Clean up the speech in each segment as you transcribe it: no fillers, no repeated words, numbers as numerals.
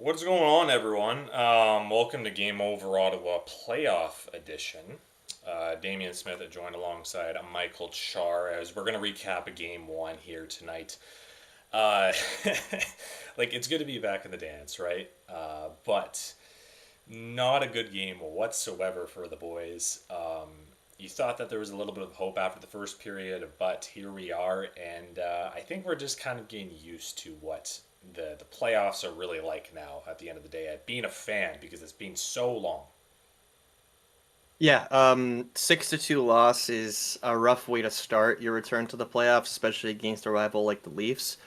What's going on, everyone? Welcome to Game Over Ottawa Playoff Edition. Damien Smith joined alongside Michael Czar as we're going to recap a game one here tonight. Uh, it's good to be back in the dance, right? But not a good game whatsoever for the boys. You thought that there was a little bit of hope after the first period, but here we are, and I think we're just kind of getting used to what the playoffs are really like now at the end of the day, at being a fan, because it's been so long. Yeah, 6-2 loss is a rough way to start your return to the playoffs, especially against a rival like the Leafs.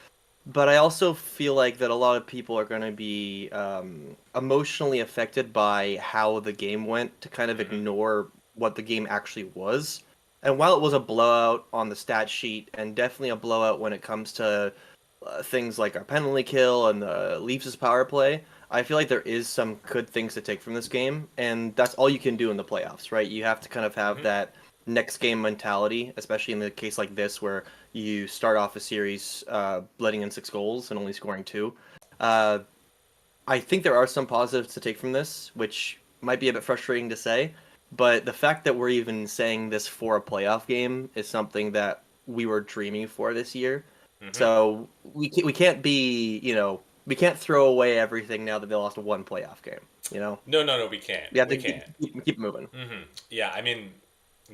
But I also feel like that a lot of people are going to be emotionally affected by how the game went to kind of Mm-hmm. ignore what the game actually was. And while it was a blowout on the stat sheet, and definitely a blowout when it comes to things like our penalty kill and the Leafs' power play, I feel like there is some good things to take from this game, and that's all you can do in the playoffs, right? You have to kind of have Mm-hmm. that next game mentality, especially in the case like this where you start off a series letting in 6 goals and only scoring two. Uh, I think there are some positives to take from this, which might be a bit frustrating to say, but the fact that we're even saying this for a playoff game is something that we were dreaming for this year. Mm-hmm. So we can't be, we can't throw away everything now that they lost one playoff game. You know, No, no, no, we can't. we have We to can't. keep moving. Mm-hmm. Yeah, I mean,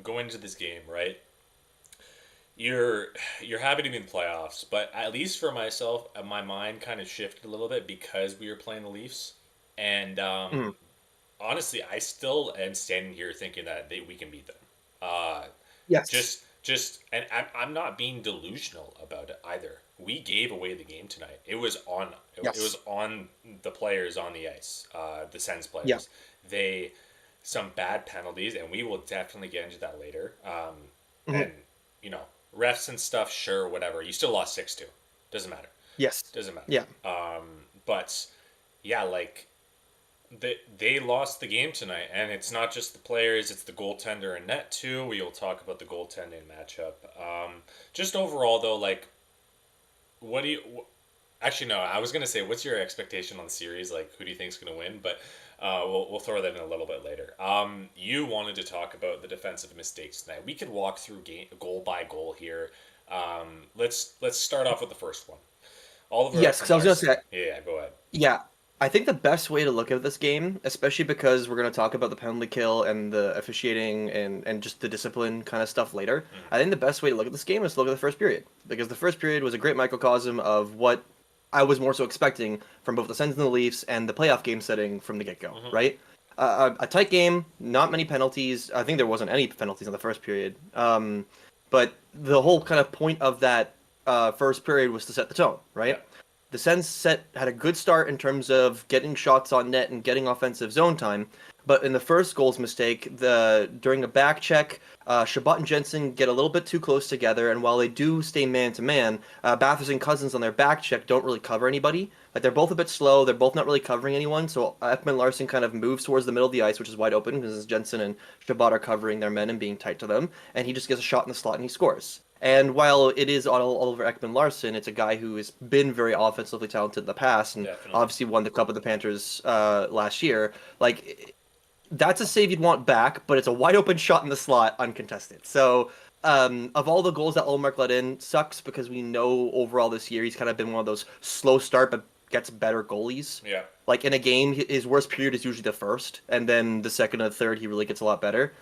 going into this game, right? You're you're happy to be in the playoffs, but at least for myself, my mind kind of shifted a little bit because we were playing the Leafs, and Mhm. honestly, I still am standing here thinking that we can beat them. Uh, Yes. and I'm not being delusional about it either. We gave away the game tonight. It was Yes. on the players on the ice, the Sens Yeah. players. They some bad penalties, and we will definitely get into that later. Mhm. And you know, refs and stuff, sure, whatever. You still lost 6-2. Doesn't matter. Yes. Doesn't matter. Yeah. But yeah, they lost the game tonight, and it's not just the players; it's the goaltender and net too. We will talk about the goaltending matchup. Just overall, though, what do you? Actually, no. I was gonna say, what's your expectation on the series? Like, who do you think's gonna win? But we'll throw that in a little bit later. You wanted to talk about the defensive mistakes tonight. We could walk through goal by goal here. Let's start off with the first one. Oliver Yes, Ekman because I was gonna Larson. say, Yeah, go ahead. yeah, I think the best way to look at this game, especially because we're going to talk about the penalty kill and the officiating and just the discipline kind of stuff later, Mm-hmm. I think the best way to look at this game is to look at the first period. Because the first period was a great microcosm of what I was more so expecting from both the Sens and the Leafs and the playoff game setting from the get-go, Mm-hmm. right? A tight game, not many penalties. I think there wasn't any penalties in the first period. But the whole kind of point of that first period was to set the tone, Yeah. right? The Sens set had a good start in terms of getting shots on net and getting offensive zone time, but in the first goals mistake, the during a back check, Chabot and Jensen get a little bit too close together, and while they do stay man to man, Bathurst and Cousins on their back check don't really cover anybody. Like they're both a bit slow, they're both not really covering anyone, so Ekman Larson kind of moves towards the middle of the ice, which is wide open because Jensen and Chabot are covering their men and being tight to them, and he just gets a shot in the slot and he scores. And while it is Oliver Ekman Larson, it's a guy who has been very offensively talented in the past and Definitely. obviously won the Cup of the Panthers last year. Like, that's a save you'd want back, but it's a wide open shot in the slot, uncontested. So, of all the goals that Olmark let in, sucks because we know overall this year he's kind of been one of those slow start but gets better goalies. Yeah. Like in a game, his worst period is usually the first, and then the second and third he really gets a lot better.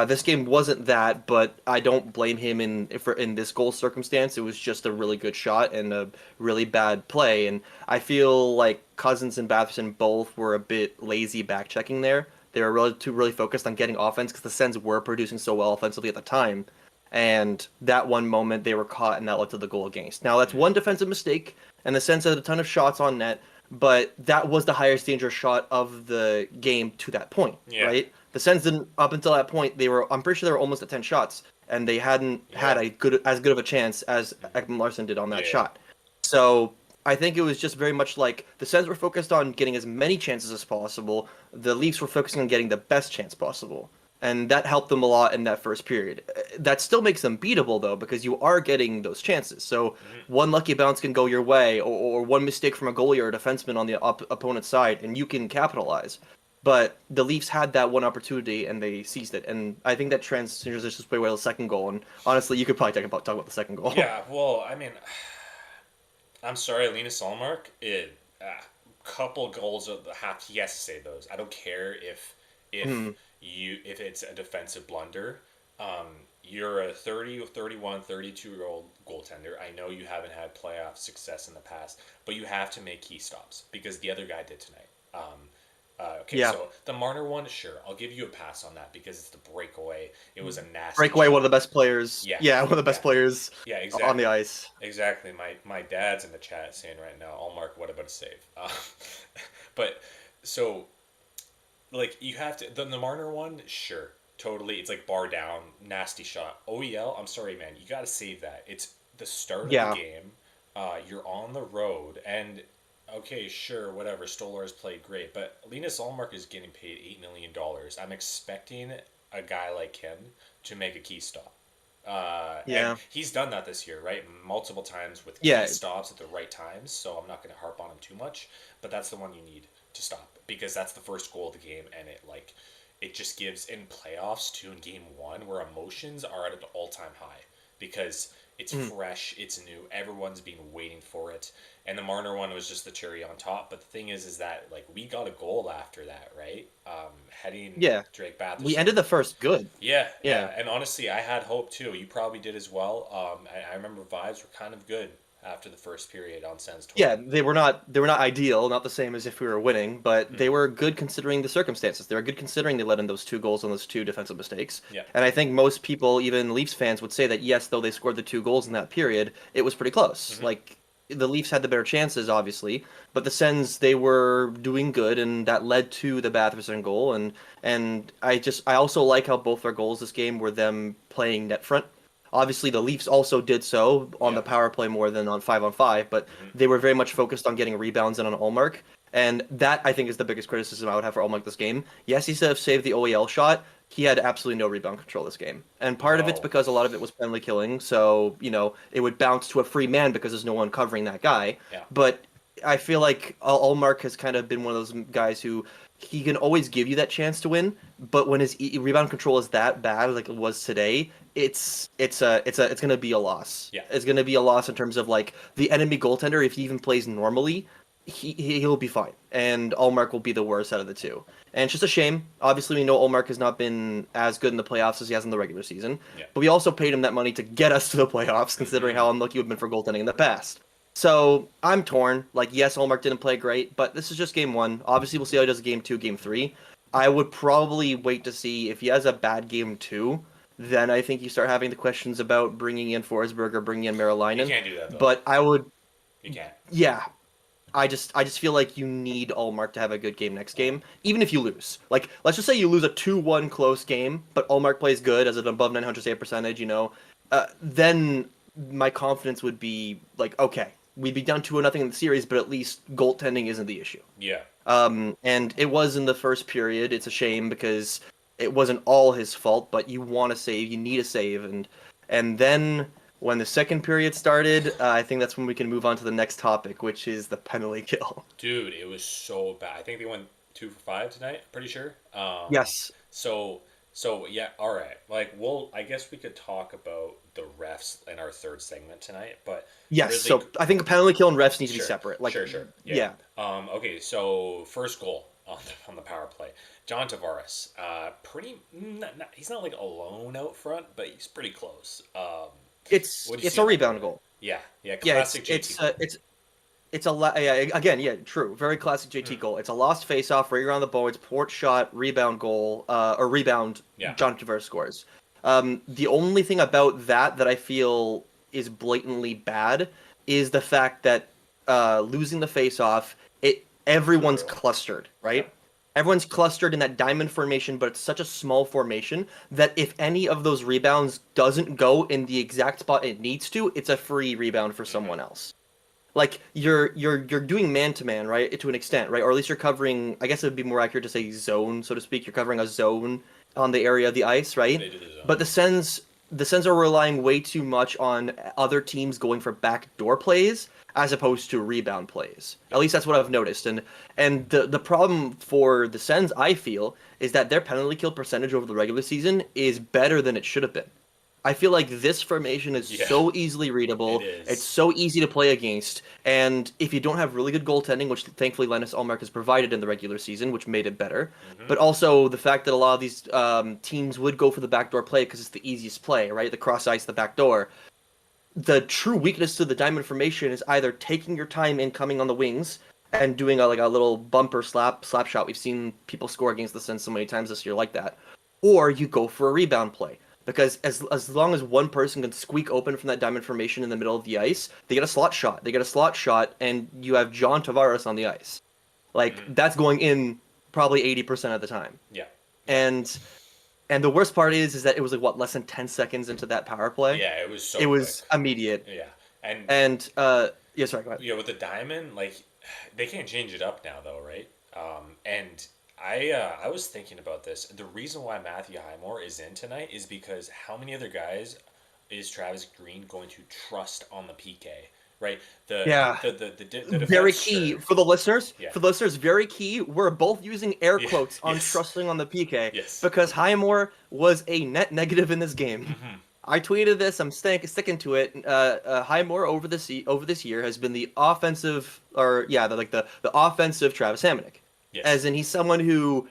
This game wasn't that, but I don't blame him in this goal circumstance. It was just a really good shot and a really bad play, and I feel like Cousins and Batherson both were a bit lazy back checking there. They were really focused on getting offense because the Sens were producing so well offensively at the time. And that one moment they were caught, and that led to the goal against. Now that's one Mm-hmm. defensive mistake, and the Sens had a ton of shots on net, but that was the highest danger shot of the game to that point, Yeah. right? The Sens didn't up until that point. I'm pretty sure they were almost at 10 shots, and they hadn't had Yeah. as good of a chance as Ekman Larson did on that Yeah. shot. So I think it was just very much like the Sens were focused on getting as many chances as possible. The Leafs were focusing on getting the best chance possible. And that helped them a lot in that first period. That still makes them beatable, though, because you are getting those chances. So one lucky bounce can go your way, or one mistake from a goalie or a defenseman on the opponent's side, and you can capitalize. But the Leafs had that one opportunity, and they seized it. And I think that transitions pretty well to the second goal. And honestly, you could probably talk about the second goal. Yeah, well, I mean, I'm sorry, Linus Ullmark, couple goals of the half, he has to save those. I don't care if it's a defensive blunder. You're a 30, 31, 32-year-old goaltender. I know you haven't had playoff success in the past, but you have to make key stops because the other guy did tonight. So the Marner one, sure, I'll give you a pass on that because it's the breakaway. It was a nasty breakaway, shot. One of the best players. Yeah, one of the best players. Yeah, exactly. On the ice. Exactly. My dad's in the chat saying right now, Allmark, what about a save? But so, like, you have to the Marner one, sure, totally. It's like bar down, nasty shot. OEL, I'm sorry, man, you got to save that. It's the start of the game. You're on the road, and okay, sure, whatever. Stolar's played great, but Linus Ullmark is getting paid $8 million. I'm expecting a guy like him to make a key stop. And he's done that this year, right? Multiple times with key stops at the right times. So I'm not going to harp on him too much, but that's the one you need to stop because that's the first goal of the game, and it just gives in playoffs too in game one where emotions are at an all-time high because it's fresh, it's new, everyone's been waiting for it, and the Marner one was just the cherry on top. But the thing is that like we got a goal after that, right? Heading Drake Batherson. We ended the first good. Yeah, and honestly, I had hope too. You probably did as well. I remember vibes were kind of good after the first period on Sens 20. Yeah, they were not ideal, not the same as if we were winning, but they were good considering the circumstances. They were good considering they let in those two goals on those two defensive mistakes. Yeah. And I think most people, even Leafs fans, would say that yes, though they scored the two goals in that period, it was pretty close. Like the Leafs had the better chances, obviously, but the Sens, they were doing good, and that led to the Batherson goal. And I also like how both their goals this game were them playing net front. Obviously, the Leafs also did so on the power play more than on 5-on-5, but they were very much focused on getting rebounds in on Ullmark. And that, I think, is the biggest criticism I would have for Ullmark this game. Yes, he said saved the OEL shot. He had absolutely no rebound control this game. And part of it's because a lot of it was penalty killing, so, it would bounce to a free man because there's no one covering that guy. Yeah. But I feel like Ullmark has kind of been one of those guys who he can always give you that chance to win, but when his rebound control is that bad, like it was today, it's going to be a loss. Yeah. It's going to be a loss in terms of like the enemy goaltender. If he even plays normally, he'll be fine, and Ullmark will be the worst out of the two. And it's just a shame. Obviously, we know Ullmark has not been as good in the playoffs as he has in the regular season, but we also paid him that money to get us to the playoffs, considering how unlucky we've been for goaltending in the past. So I'm torn. Like, yes, Ullmark didn't play great, but this is just game one. Obviously, we'll see how he does game two, game three. I would probably wait to see if he has a bad game two. Then I think you start having the questions about bringing in Forsberg or bringing in Marilainen. You can't do that, though. But I would. You can't. Yeah. I just feel like you need Ullmark to have a good game next game, even if you lose. Like, let's just say you lose a 2-1 close game, but Ullmark plays good as an above 900 save percentage, then my confidence would be like, okay, we'd be down 2-0 in the series, but at least goaltending isn't the issue. Yeah. And it was in the first period. It's a shame because it wasn't all his fault, but you want to save, you need a save, and then when the second period started, I think that's when we can move on to the next topic, which is the penalty kill. Dude, it was so bad. I think they went 2 for 5 tonight. Pretty sure. Yes. So yeah. All right. Like, I guess we could talk about the refs in our third segment tonight, but yes. Really, so I think the penalty kill and refs need to be separate. Like, sure. Yeah. Okay. So first goal on the power play, John Tavares. He's not like alone out front, but he's pretty close. It's a rebound goal. Yeah. Classic JT. True. Very classic JT goal. It's a lost faceoff right around the boards, port shot, rebound goal, or rebound. Yeah. John Tavares scores. The only thing about that I feel is blatantly bad is the fact that losing the faceoff, everyone's clustered, right? Everyone's clustered in that diamond formation, but it's such a small formation that if any of those rebounds doesn't go in the exact spot it needs to, it's a free rebound for someone else. Like, you're doing man-to-man, right, to an extent, right? Or at least you're covering, I guess it would be more accurate to say zone, so to speak. You're covering a zone on the area of the ice, right? They do the zone. But the Sens are relying way too much on other teams going for backdoor plays as opposed to rebound plays. At least that's what I've noticed. And the problem for the Sens, I feel, is that their penalty kill percentage over the regular season is better than it should have been. I feel like this formation is so easily readable. It is. It's so easy to play against. And if you don't have really good goaltending, which thankfully Linus Ullmark has provided in the regular season, which made it better, but also the fact that a lot of these teams would go for the backdoor play because it's the easiest play, right? The cross ice, the backdoor. The true weakness to the diamond formation is either taking your time in coming on the wings and doing a little bumper slap shot. We've seen people score against the Sens so many times this year like that. Or you go for a rebound play. Because as long as one person can squeak open from that diamond formation in the middle of the ice, they get a slot shot. They get a slot shot, and you have John Tavares on the ice. That's going in probably 80% of the time. Yeah. And the worst part is that it was less than 10 seconds into that power play. Yeah, it was so It was quick. immediate. Yeah. Yeah, sorry, go ahead. Yeah, with the diamond, they can't change it up now, though, right? And I was thinking about this. The reason why Matthew Highmore is in tonight is because how many other guys is Travis Green going to trust on the PK? Right? The Very defense, key sure. for the listeners. Yeah. For the listeners, very key. We're both using air Yeah, quotes on yes. trusting on the PK Yes. because Highmore was a net negative in this game. Mm-hmm. I tweeted this. I'm sticking to it. Highmore over this year has been the offensive, the offensive Travis Hamonic. Yes. As in, he's someone who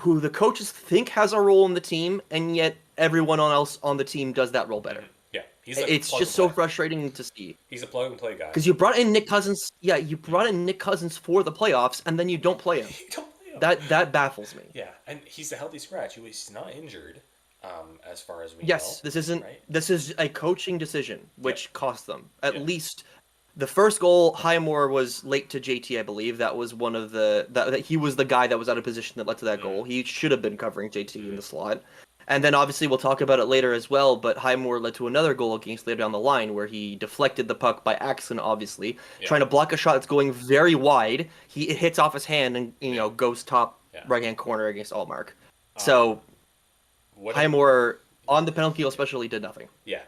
the coaches think has a role in the team, and yet everyone else on the team does that role better. Yeah. It's just so frustrating to see. He's a plug and play guy. Because you brought in Nick Cousins. Yeah, you brought in Nick Cousins for the playoffs, and then you don't play him. You don't play him. That baffles me. Yeah, and he's a healthy scratch. He's not injured, as far as we know. Yes, this isn't. Right? This is a coaching decision, which cost them at Yep. least. The first goal, Highmore was late to JT, I believe. That was one of that he was the guy that was out of position that led to that goal. He should have been covering JT in the slot. And then obviously we'll talk about it later as well, but Highmore led to another goal against later down the line where he deflected the puck by accident, obviously, trying to block a shot that's going very wide. It hits off his hand and goes top right-hand corner against Altmark. So Highmore on the penalty kill especially did nothing. Yeah,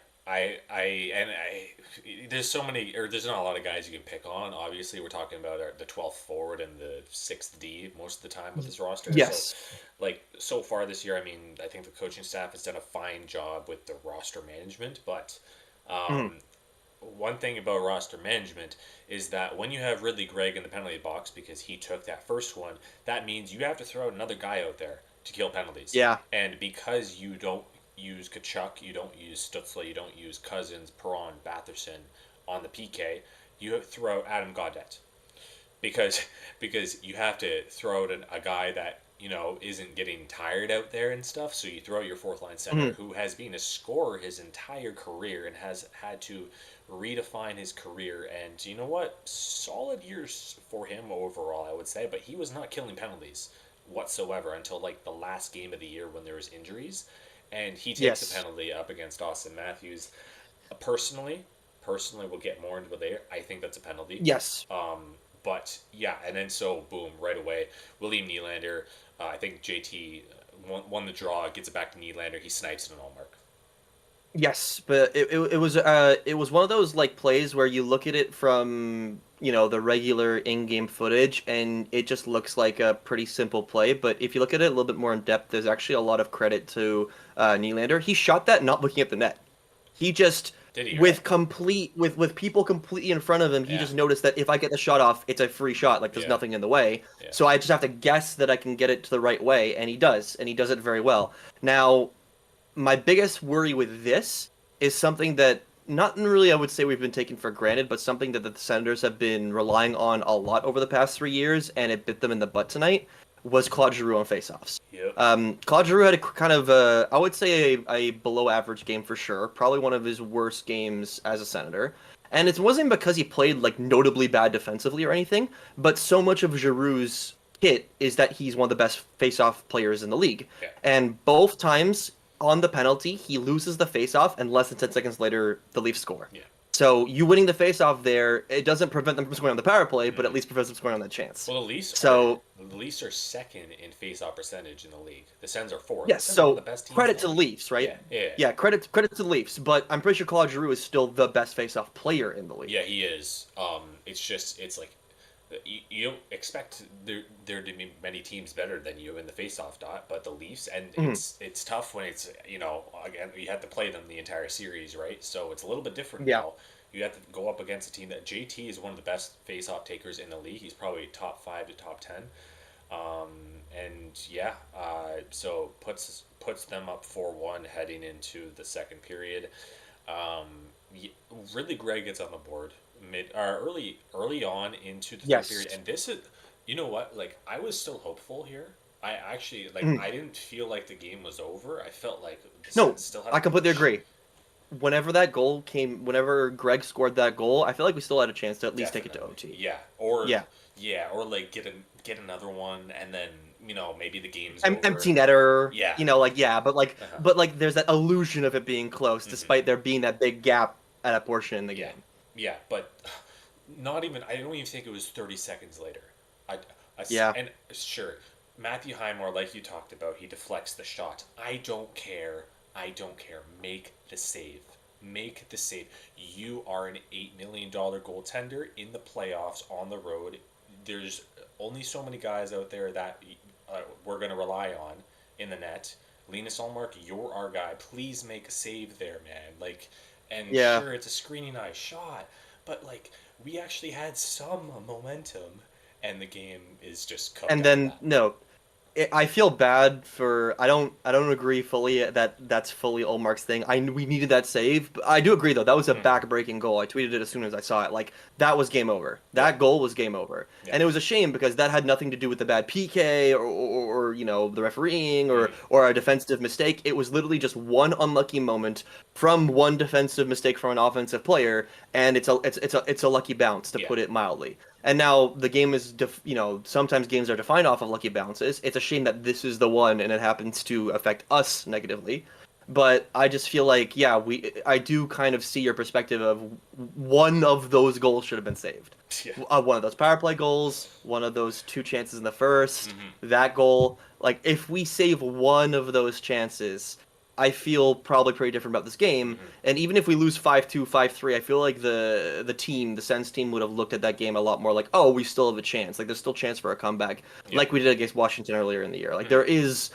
there's there's not a lot of guys you can pick on. Obviously, we're talking about the 12th forward and the 6th D most of the time with this roster. Yes. So far this year, I think the coaching staff has done a fine job with the roster management. But one thing about roster management is that when you have Ridley Gregg in the penalty box because he took that first one, that means you have to throw another guy out there to kill penalties. Yeah. And because you don't use Kachuk, you don't use Stutzla, you don't use Cousins, Perron, Batherson on the PK, you throw out Adam Gaudette. Because you have to throw out a guy that, isn't getting tired out there and stuff, so you throw out your fourth line center who has been a scorer his entire career and has had to redefine his career, and you know what? Solid years for him overall, I would say, but he was not killing penalties whatsoever until the last game of the year when there was injuries. And he takes the penalty up against Austin Matthews. Personally, we'll get more into it later. I think that's a penalty. Yes. But yeah, and then boom, right away, William Nylander. I think JT won the draw, gets it back to Nylander. He snipes it on Allmark. Yes, but it was one of those plays where you look at it from the regular in-game footage and it just looks like a pretty simple play. But if you look at it a little bit more in depth, there's actually a lot of credit to Nylander. He shot that not looking at the net. He just with people completely in front of him, he just noticed that if I get the shot off, it's a free shot. There's nothing in the way. Yeah. So I just have to guess that I can get it to the right way, and he does it very well. Now, my biggest worry with this is something that not really I would say we've been taking for granted, but something that the Senators have been relying on a lot over the past 3 years, and it bit them in the butt tonight, was Claude Giroux on faceoffs. Yep. Claude Giroux had a kind of, I would say, a below-average game for sure. Probably one of his worst games as a Senator. And it wasn't because he played, notably bad defensively or anything, but so much of Giroux's hit is that he's one of the best face-off players in the league. Yeah. And both times on the penalty, he loses the face-off, and less than 10 seconds later, the Leafs score. Yeah. So you winning the faceoff there, it doesn't prevent them from scoring on the power play, but at least prevents them scoring on that chance. Well, So the Leafs are second in face-off percentage in the league. The Sens are fourth. yes, The Sens are one of so the best teams credit in to the the league. Leafs, right? Yeah. Yeah, credit to the Leafs, but I'm pretty sure Claude Giroux is still the best faceoff player in the league. Yeah, he is. It's like you don't expect there to be many teams better than you in the face-off dot, but the Leafs, and Mhm. it's tough when it's again you have to play them the entire series, right? So it's a little bit different Yeah. now. You have to go up against a team that JT is one of the best face-off takers in the league. He's probably top 5 to top 10. Um, and yeah, so puts them up 4-1 heading into the second period. Um, really, Greg gets on the board early on into the third Yes. period, and this is, you know what? Like I was still hopeful here. I actually Mhm. I didn't feel like the game was over. I felt like the No, Sens still had I a completely push. agree. Whenever Greg scored that goal, I feel like we still had a chance to at least take it to Definitely, OT. yeah, Yeah. or like get another one, and then maybe the game's Empty over. netter, Yeah, yeah, but uh-huh. there's that illusion of it being close, Hmm. despite there being that big gap at a portion in the Yeah, game. yeah, but not even. I don't even think it was 30 seconds later. I, Yeah. and sure, Matthew Highmore, like you talked about, he deflects the shot. I don't care. I don't care. Make the save. Make the save. You are an $8 million goaltender in the playoffs on the road. There's only so many guys out there that we're going to rely on in the net. Linus Ullmark, you're our guy. Please make a save there, man. Like, and Yeah. sure, it's a screening eye shot, but like we actually had some momentum, and the game is just cooked And after then that. no, I feel bad for I don't agree fully that that's fully Olmark's thing. We needed that save, but I do agree though that was a Hmm. back-breaking goal. I tweeted it as soon as I saw it. Like that was game over. Yeah, That goal was game over, yeah. and it was a shame because that had nothing to do with the bad PK or the refereeing or Hmm. or a defensive mistake. It was literally just one unlucky moment from one defensive mistake from an offensive player, and it's a lucky bounce to Yeah, put it mildly. And now the game is, sometimes games are defined off of lucky bounces. It's a shame that this is the one, and it happens to affect us negatively. But I just feel like, yeah, I do kind of see your perspective of one of those goals should have been saved. yeah. One of those power play goals, one of those two chances in the first, Hmm. that goal. Like, if we save one of those chances, I feel probably pretty different about this game. Hmm. And even if we lose 5-2, 5-3, I feel like the Sens team would have looked at that game a lot more like, oh, we still have a chance. Like there's still chance for a comeback, Yeah. like we did against Washington earlier in the year. Like Hmm. there is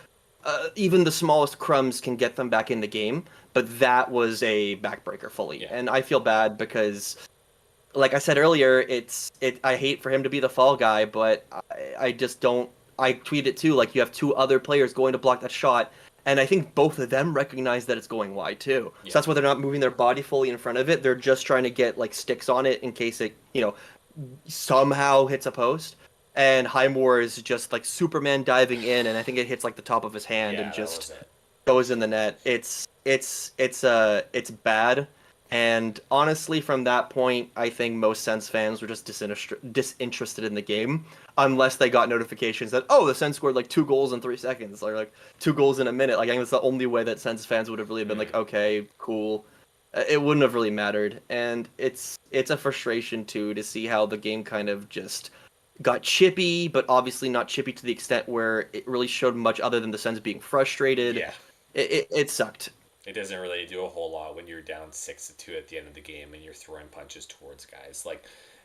even the smallest crumbs can get them back in the game, but that was a backbreaker fully. Yeah. And I feel bad because like I said earlier, I hate for him to be the fall guy, but I just don't. I tweeted too, like you have two other players going to block that shot, and I think both of them recognize that it's going wide too. So Yeah. that's why they're not moving their body fully in front of it. They're just trying to get like sticks on it in case it, somehow hits a post. And Highmore is just like Superman diving in, and I think it hits like the top of his hand and Yeah, that was just it. goes in the net. It's bad. And honestly, from that point, I think most Sens fans were just disinterested in the game, unless they got notifications that the Sens scored like 2 goals in 3 seconds, or like 2 goals in a minute. Like I think that's the only way that Sens fans would have really been like, Hmm. okay, cool. It wouldn't have really mattered, and it's a frustration too to see how the game kind of just got chippy, but obviously not chippy to the extent where it really showed much other than the Sens being frustrated. Yeah. It sucked. It doesn't really do a whole lot when you're down 6-2 at the end of the game and you're throwing punches towards guys.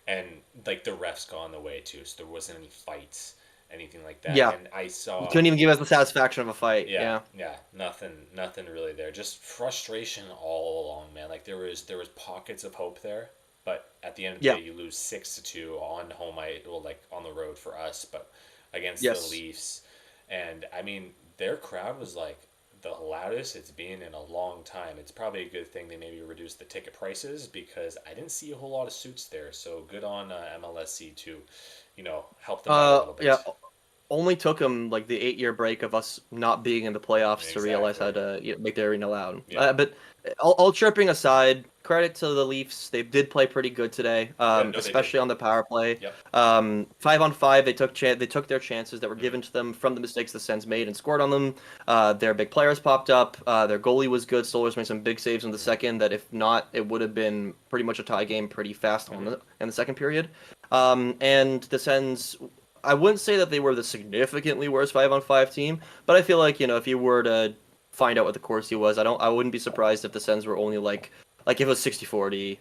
And like the refs gone the way too, so there wasn't any fights, anything like that. Yeah, And I you saw, couldn't even give us the satisfaction of a fight. yeah, Yeah. yeah, nothing really there. Just frustration all along, man. Like there was pockets of hope there, but at the end of the Yeah. day, you lose 6-2 on home. Like on the road for us, but against the Yes. Leafs, and I mean their crowd was like the loudest it's been in a long time. It's probably a good thing they maybe reduced the ticket prices because I didn't see a whole lot of suits there. So good on MLSC to, help them out a little Yeah. bit. only took them like the 8-year break of us not being in the playoffs to realize how to make the arena loud. Yeah. But all chirping aside, credit to the Leafs. They did play pretty good today, especially on the power play. Yep. 5-on-5, they took their chances that were given to them from the mistakes the Sens made and scored on them. Their big players popped up. Their goalie was good. Stolarz made some big saves in the second that if not, it would have been pretty much a tie game pretty fast in the second period. And the Sens, I wouldn't say that they were the significantly worse 5-on-5 team, but I feel like, if you were to find out what the Corsi was, I wouldn't be surprised if the Sens were only like if it was 60-40,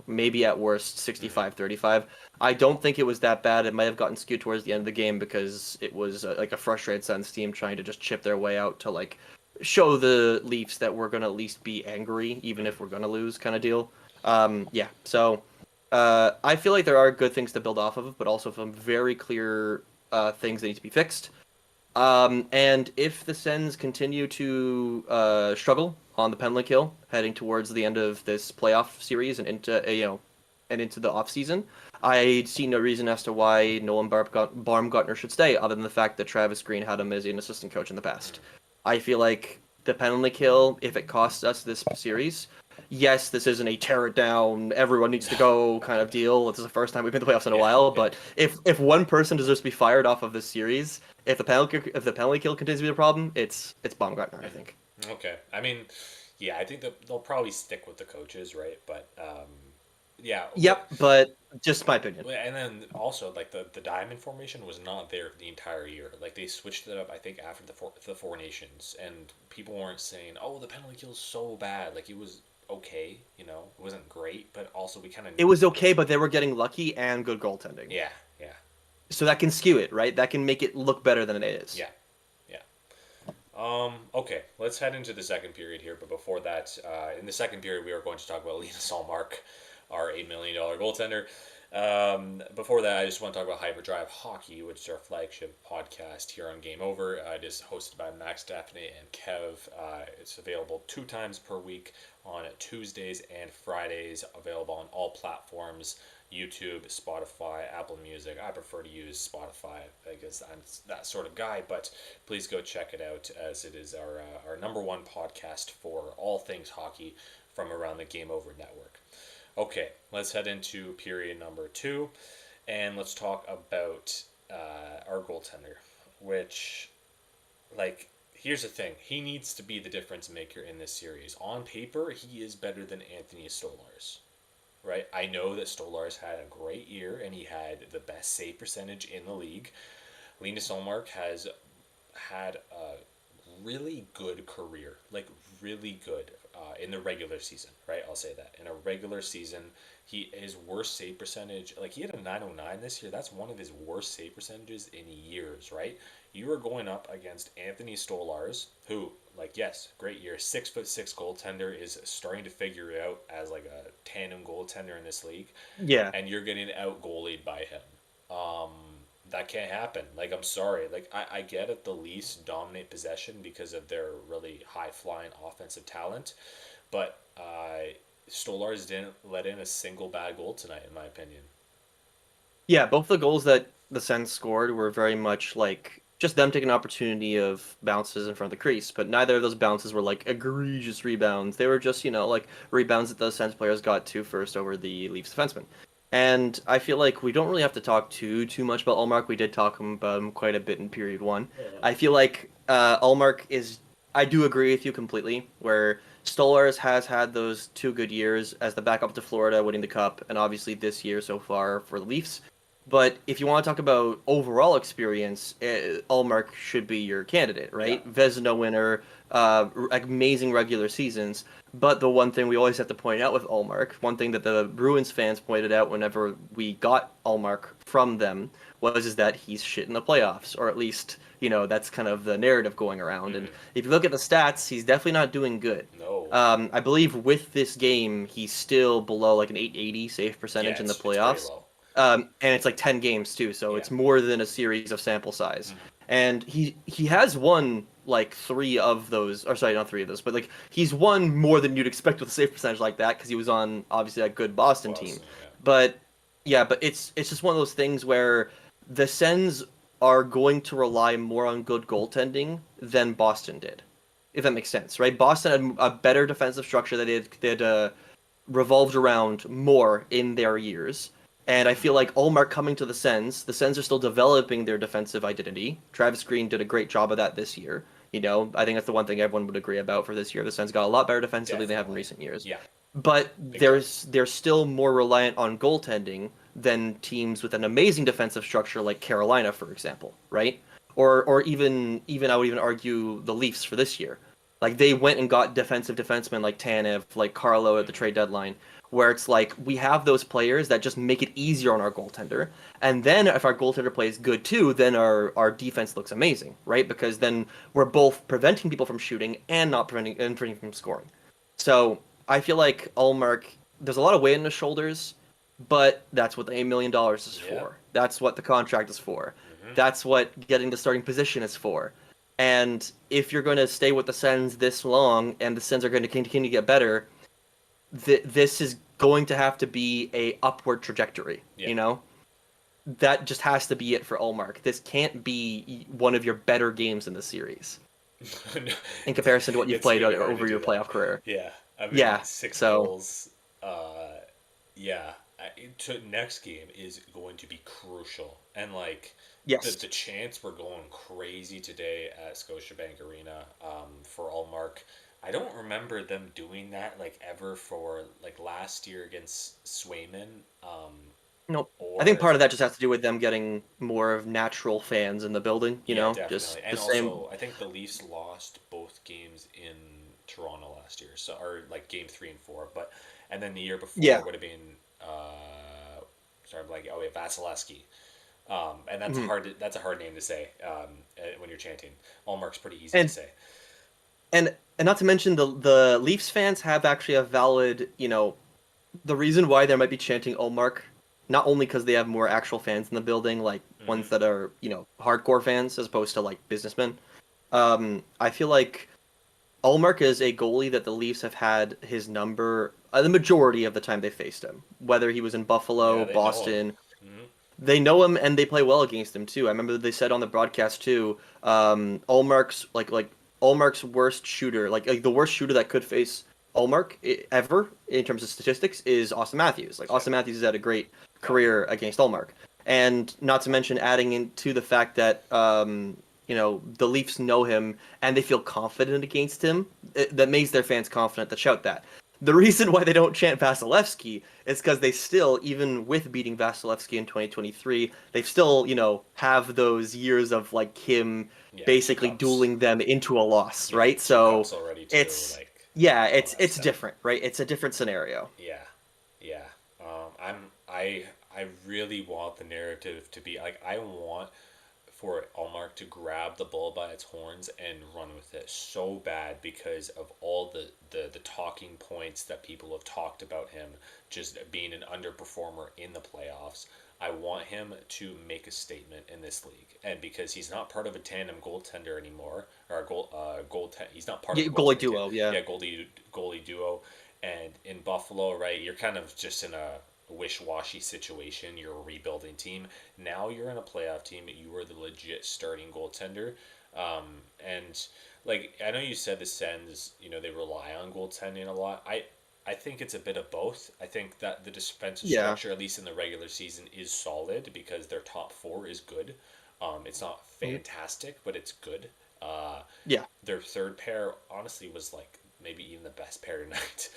maybe at worst 65-35. I don't think it was that bad. It might have gotten skewed towards the end of the game because it was like a frustrated Sens team trying to just chip their way out to like show the Leafs that we're going to at least be angry even if we're going to lose kind of deal. So I feel like there are good things to build off of, but also some very clear things that need to be fixed. And if the Sens continue to struggle on the penalty kill, heading towards the end of this playoff series and into the off season, I see no reason as to why Nolan Baumgartner should stay, other than the fact that Travis Green had him as an assistant coach in the past. I feel like the penalty kill, if it costs us this series, yes, this isn't a tear it down, everyone needs to go kind of deal. This is the first time we've been to the playoffs in a while. But if one person deserves to be fired off of this series, if the penalty kill continues to be a problem, it's Baumgartner, I think. Okay. I mean, yeah, I think that they'll probably stick with the coaches, right? But yeah. Yep, but just my opinion. And then also, like the diamond formation was not there the entire year. Like they switched it up, I think, after the Four Nations, and people weren't saying, "Oh, the penalty kill is so bad." Like it was okay, it wasn't great, but also we kind of. It was okay, but they were getting lucky and good goaltending. Yeah. So that can skew it, right? That can make it look better than it is. Yeah. Okay, let's head into the second period here. But before that, in the second period, we are going to talk about Linus Ullmark, our $8 million goaltender. Before that, I just want to talk about Hyperdrive Hockey, which is our flagship podcast here on Game Over. It is hosted by Max, Daphne, and Kev. It's available 2 times per week on Tuesdays and Fridays, available on all platforms. YouTube, Spotify, Apple Music. I prefer to use Spotify because I'm that sort of guy, but please go check it out as it is our number one podcast for all things hockey from around the Game Over network. Okay, let's head into period number 2, and let's talk about our goaltender, which, here's the thing. He needs to be the difference maker in this series. On paper, he is better than Anthony Stolarz. Right, I know that Stolarz had a great year and he had the best save percentage in the league. Linus Ullmark has had a really good career, really good in the regular season. Right, I'll say that in a regular season, his worst save percentage, he had a 909 this year. That's one of his worst save percentages in years. Right, you are going up against Anthony Stolarz, who. Yes, great year. 6'6" goaltender is starting to figure it out as a tandem goaltender in this league. Yeah. And you're getting out goalied by him. That can't happen. I'm sorry. I get it. The Leafs dominate possession because of their really high flying offensive talent, but Stolarz didn't let in a single bad goal tonight, in my opinion. Yeah, both the goals that the Sens scored were very much just them taking an opportunity of bounces in front of the crease, but neither of those bounces were egregious rebounds. They were just, rebounds that the Sens players got to first over the Leafs defenseman. And I feel like we don't really have to talk too much about Ullmark. We did talk about him quite a bit in period 1. Yeah. I feel like Ullmark is, I do agree with you completely, where Stolarz has had those 2 good years as the backup to Florida, winning the Cup, and obviously this year so far for the Leafs. But if you want to talk about overall experience, Ullmark should be your candidate, right? Yeah. Vezina winner, amazing regular seasons. But the one thing we always have to point out with Ullmark, one thing that the Bruins fans pointed out whenever we got Ullmark from them, was that he's shit in the playoffs, or at least, that's kind of the narrative going around. Mm-hmm. And if you look at the stats, he's definitely not doing good. No. I believe with this game, he's still below an 880 save percentage in the playoffs. It's very low. And it's 10 games too, so it's more than a series of sample size. Mm-hmm. And he has won 3 of those, or sorry, not 3 of those, but he's won more than you'd expect with a save percentage like that because he was on obviously that good Boston team. Yeah. But it's just one of those things where the Sens are going to rely more on good goaltending than Boston did, if that makes sense, right? Boston had a better defensive structure that they'd revolved around more in their years. And I feel like Ullmark coming to the Sens are still developing their defensive identity. Travis Green did a great job of that this year. I think that's the one thing everyone would agree about for this year. The Sens got a lot better defensively than they have in recent years. Yeah. But they're still more reliant on goaltending than teams with an amazing defensive structure like Carolina, for example, right? Or even I would even argue the Leafs for this year. Like they went and got defensive defensemen like Tanev, like Carlo at the trade deadline, where it's like we have those players that just make it easier on our goaltender. And then if our goaltender plays good too, then our defense looks amazing, right? Because then we're both preventing people from shooting and not preventing from scoring. So I feel like Ullmark, there's a lot of weight on his shoulders, but that's what the $8 million is for. That's what the contract is for. That's what getting the starting position is for. And if you're going to stay with the Sens this long, and the Sens are going to continue to get better, this is going to have to be a upward trajectory. That just has to be it for Ullmark. This can't be one of your better games in the series in comparison to what you've played over your playoff career. Yeah. I mean, 6 goals. Next game is going to be crucial. And, the chants were going crazy today at Scotiabank Arena for Ullmark. I don't remember them doing that, ever for, last year against Swayman. Nope. I think part of that just has to do with them getting more of natural fans in the building, Definitely. Just and the also, same. I think the Leafs lost both games in Toronto last year, game 3 and 4, and then the year before would have been Vasilevsky, and that's that's a hard name to say when you're chanting. Ullmark's pretty easy to say, and not to mention the Leafs fans have actually a valid, the reason why they might be chanting Ullmark, not only because they have more actual fans in the building, ones that are hardcore fans as opposed to businessmen. I feel like Ullmark is a goalie that the Leafs have had his number the majority of the time they faced him. Whether he was in Buffalo, Boston, they know him and they play well against him too. I remember they said on the broadcast too, Ullmark's Ullmark's worst shooter, the worst shooter that could face Ullmark ever in terms of statistics is Austin Matthews. Austin Matthews has had a great career against Ullmark, and not to mention adding into the fact that the Leafs know him and they feel confident against him. That makes their fans confident to shout that. The reason why they don't chant Vasilevsky is because they still, even with beating Vasilevsky in 2023, they still, have those years of him basically dueling them into a loss, right? So it's it's different, right? It's a different scenario. Yeah. I really want the narrative to be I want for Ullmark to grab the bull by its horns and run with it so bad because of all the talking points that people have talked about him just being an underperformer in the playoffs. I want him to make a statement in this league, and because he's not part of a tandem goaltender anymore, or a he's not part of a goalie duo, goalie duo, and in Buffalo, right, you're kind of just in a wish-washy situation. You're a rebuilding team. Now you're in a playoff team. You are the legit starting goaltender. And I know you said the Sens, they rely on goaltending a lot. I think it's a bit of both. I think that the defensive structure, at least in the regular season, is solid because their top 4 is good. It's not fantastic, but it's good. Their third pair, honestly, was maybe even the best pair tonight.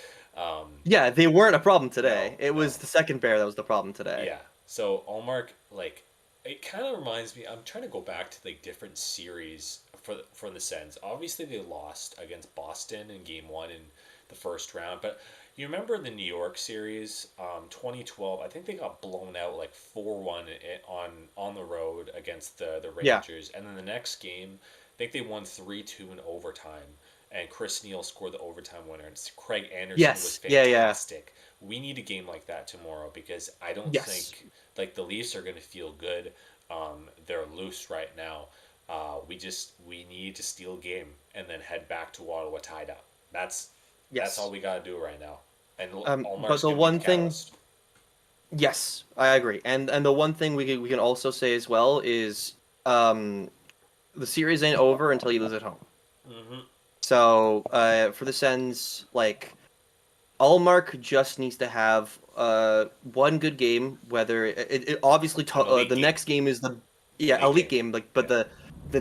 They weren't a problem today. It was the second pair that was the problem today. Yeah. So Ullmark, it kind of reminds me. I'm trying to go back to different series for the Sens. Obviously, they lost against Boston in Game 1 in the first round, but you remember the New York series, 2012? I think they got blown out 4-1 on the road against the Rangers, and then the next game, I think they won 3-2 in overtime. And Chris Neal scored the overtime winner. And Craig Anderson was fantastic. We need a game like that tomorrow because I don't think the Leafs are going to feel good. They're loose right now. We need to steal a game and then head back to Ottawa tied up. That's all we got to do right now. And but the one thing, yes, I agree. And the one thing we can also say as well is the series ain't over until you lose at home. Mm-hmm. So for the Sens, like Allmark just needs to have one good game. Whether it obviously the game. next game is the elite game. Like, but the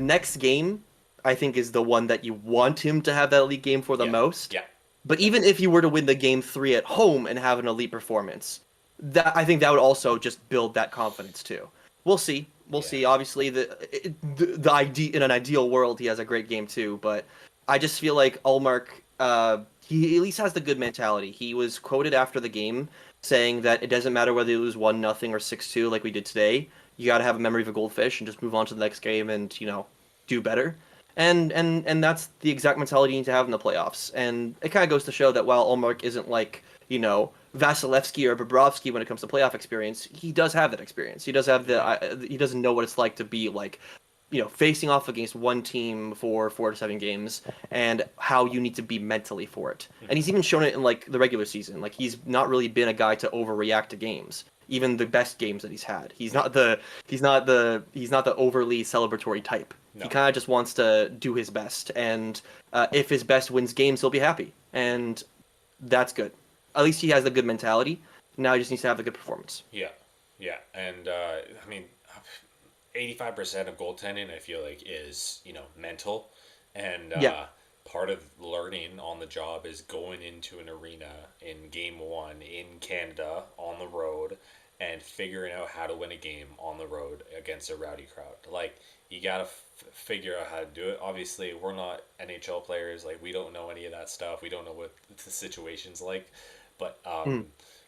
next game I think is the one that you want him to have that elite game for the most. Yeah. But even if you were to win the game 3 at home and have an elite performance, I think that would also just build that confidence too. We'll see. We'll see. Obviously, in an ideal world, he has a great game too. But I just feel like Ullmark, he at least has the good mentality. He was quoted after the game saying that it doesn't matter whether you lose 1-0 or 6-2 like we did today. You got to have a memory of a goldfish and just move on to the next game and do better. And that's the exact mentality you need to have in the playoffs. And it kind of goes to show that while Ullmark isn't like Vasilevsky or Bobrovsky when it comes to playoff experience, he does have that experience. He does have he doesn't know what it's like to be like, facing off against one team for 4 to 7 games and how you need to be mentally for it. And he's even shown it in like the regular season. Like he's not really been a guy to overreact to games. Even the best games that he's had, he's not the overly celebratory type. No. He kind of just wants to do his best, and if his best wins games, he'll be happy, and that's good. At least he has the good mentality. Now he just needs to have the good performance. Yeah, and 85% of goaltending, I feel like, is mental, and part of learning on the job is going into an arena in Game 1 in Canada on the road and figuring out how to win a game on the road against a rowdy crowd. Like, you gotta figure out how to do it. Obviously, we're not NHL players. Like, we don't know any of that stuff. We don't know what the situation's like. But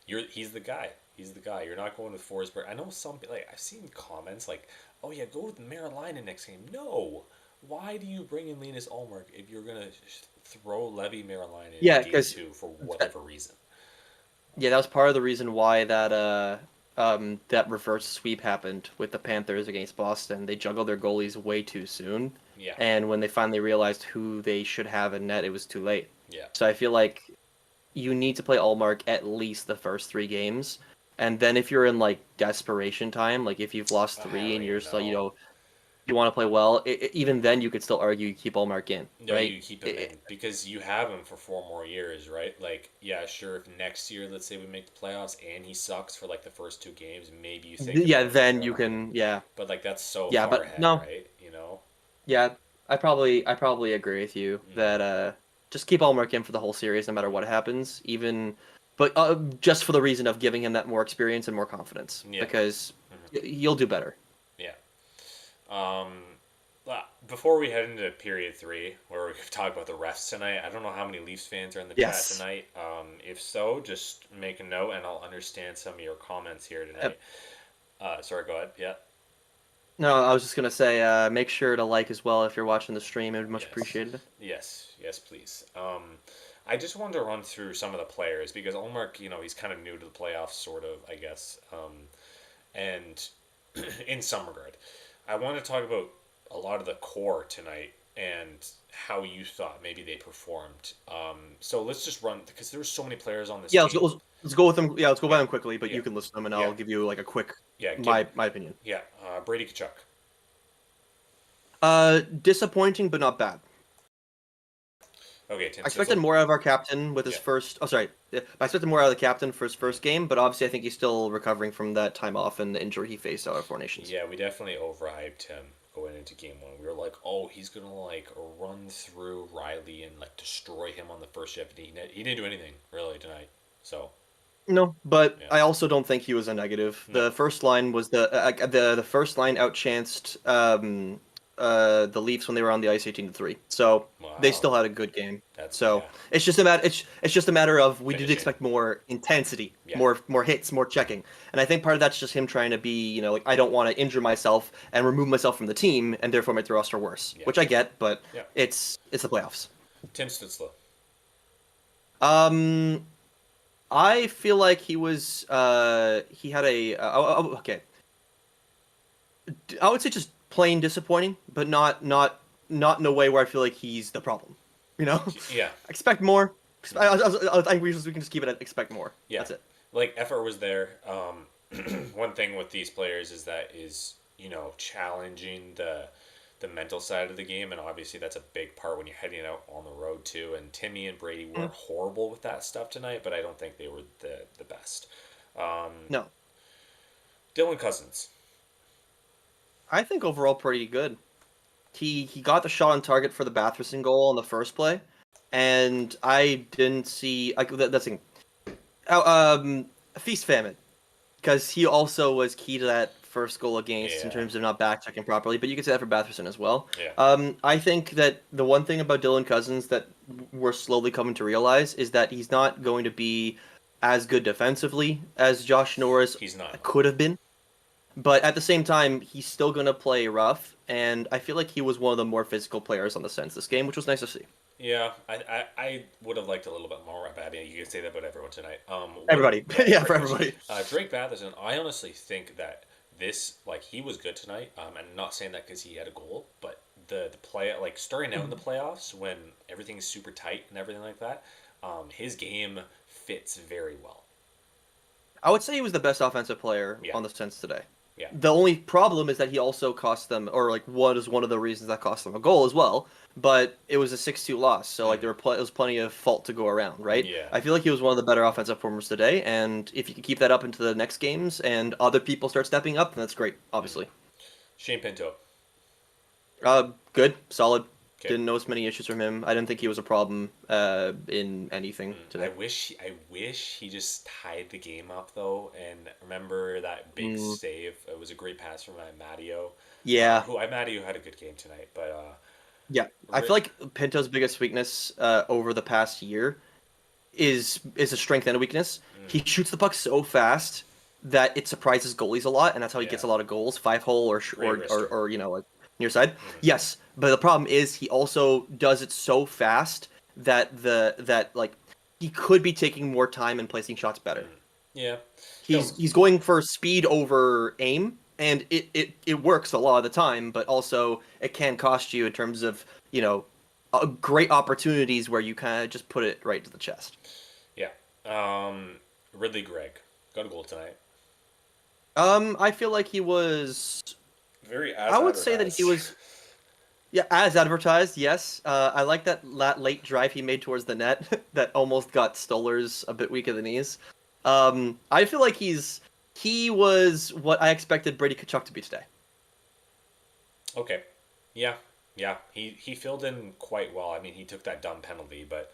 he's the guy. He's the guy. You're not going with Forsberg. I know I've seen comments like, "Oh yeah, go with Marinainen next game." No, why do you bring in Linus Ullmark if you're gonna throw Levi Marinainen in game 2 for whatever reason? Yeah, that was part of the reason why that that reverse sweep happened with the Panthers against Boston. They juggled their goalies way too soon. Yeah. And when they finally realized who they should have in net, it was too late. Yeah. So I feel like you need to play Ullmark at least the first 3 games. And then if you're in like desperation time, like if you've lost 3 and you're still, you want to play well, even then you could still argue you keep Ullmark in, right? You keep him in because you have him for 4 more years, right? Like, yeah, sure, if next year, let's say we make the playoffs and he sucks for like the first 2 games, maybe you think... Yeah, then you can, But like, that's so far ahead, no. right? Yeah, I probably agree with you that just keep Ullmark in for the whole series no matter what happens, but just for the reason of giving him that more experience and more confidence, because you'll do better. Before we head into period 3, where we talk about the refs tonight, I don't know how many Leafs fans are in the chat tonight. If so, just make a note and I'll understand some of your comments here tonight. Sorry, go ahead. Yeah. No, I was just going to say, make sure to like as well if you're watching the stream. It would much appreciated. Yes, please. I just wanted to run through some of the players because Ullmark, he's kind of new to the playoffs, sort of, I guess. And in some regard, I want to talk about a lot of the core tonight and how you thought maybe they performed. So let's just run, because there's so many players on this team. Let's go with them. Yeah, let's go by them quickly, but you can list them and I'll give you like a quick my opinion. Yeah, Brady Tkachuk. Disappointing, but not bad. Okay, Tim I expected more out of our captain with his first... Oh, sorry. I expected more out of the captain for his first game, but obviously I think he's still recovering from that time off and the injury he faced out of Four Nations. Yeah, we definitely overhyped him going into game 1. We were like, oh, he's going to like run through Riley and like destroy him on the first shift. He didn't do anything really tonight, so... No, but I also don't think he was a negative. No. The first line was the first line outchanced the Leafs when they were on the ice 18-3. So they still had a good game. It's just a matter of we did expect more intensity, more hits, more checking. And I think part of that's just him trying to be, like I don't want to injure myself and remove myself from the team and therefore make the roster worse. Yeah. Which I get, but it's the playoffs. Tim Stützle. I feel like he was he had okay. I would say just plain disappointing, but not in a way where I feel like he's the problem. Yeah. Expect more. I think we can just keep it at expect more. Yeah. That's it. Like effort was there. One thing with these players is challenging the mental side of the game, and obviously that's a big part when you're heading out on the road too. And Timmy and Brady weren't horrible with that stuff tonight, but I don't think they were the best. No, Dylan Cousins. I think overall pretty good. He got the shot on target for the Batherson goal on the first play, and I didn't see like that's thing. Feast famine, because he also was key to that first goal against in Yeah. terms of not back checking properly. But you could say that for Batherson as well. Yeah. I think that the one thing about Dylan Cousins that we're slowly coming to realize is that he's not going to be as good defensively as Josh Norris He's not. could have been. But at the same time, he's still going to play rough, and I feel like he was one of the more physical players on the Sens this game, which was nice to see. Yeah, I would have liked a little bit more about it. You can say that about everyone tonight. Everybody. Yeah, for pretty much. everybody. Drake Batherson, I honestly think that he was good tonight. And I'm not saying that because he had a goal, but the play, like starting out in the playoffs when everything's super tight and everything like that, his game fits very well. I would say he was the best offensive player Yeah. on the Sens today. Yeah. The only problem is that he also cost them, or like was one of the reasons that cost them a goal as well. But it was a 6-2 loss, so like there was plenty of fault to go around, right? Yeah. I feel like he was one of the better offensive performers today, and if you can keep that up into the next games and other people start stepping up, then that's great. Obviously, Shane Pinto. good, solid. Okay. Didn't notice many issues from him. I didn't think he was a problem in anything today. I wish he just tied the game up though, and remember that big save. It was a great pass from Matteo. Yeah. Who Matteo had a good game tonight, but Yeah, I feel like Pinto's biggest weakness over the past year is a strength and a weakness. He shoots the puck so fast that it surprises goalies a lot, and that's how he gets a lot of goals, 5-hole or like near side. Yes, but the problem is he also does it so fast that he could be taking more time and placing shots better. Yeah, he's going for speed over aim, and it works a lot of the time, but also it can cost you in terms of great opportunities where you kind of just put it right to the chest. Yeah. Ridley Gregg got a goal tonight. I feel like he was. I would say that he was. Yeah, as advertised, yes. I like that late drive he made towards the net that almost got Stolarz a bit weak at the knees. I feel like he was what I expected Brady Tkachuk to be today. Okay. Yeah. He filled in quite well. I mean, he took that dumb penalty, but.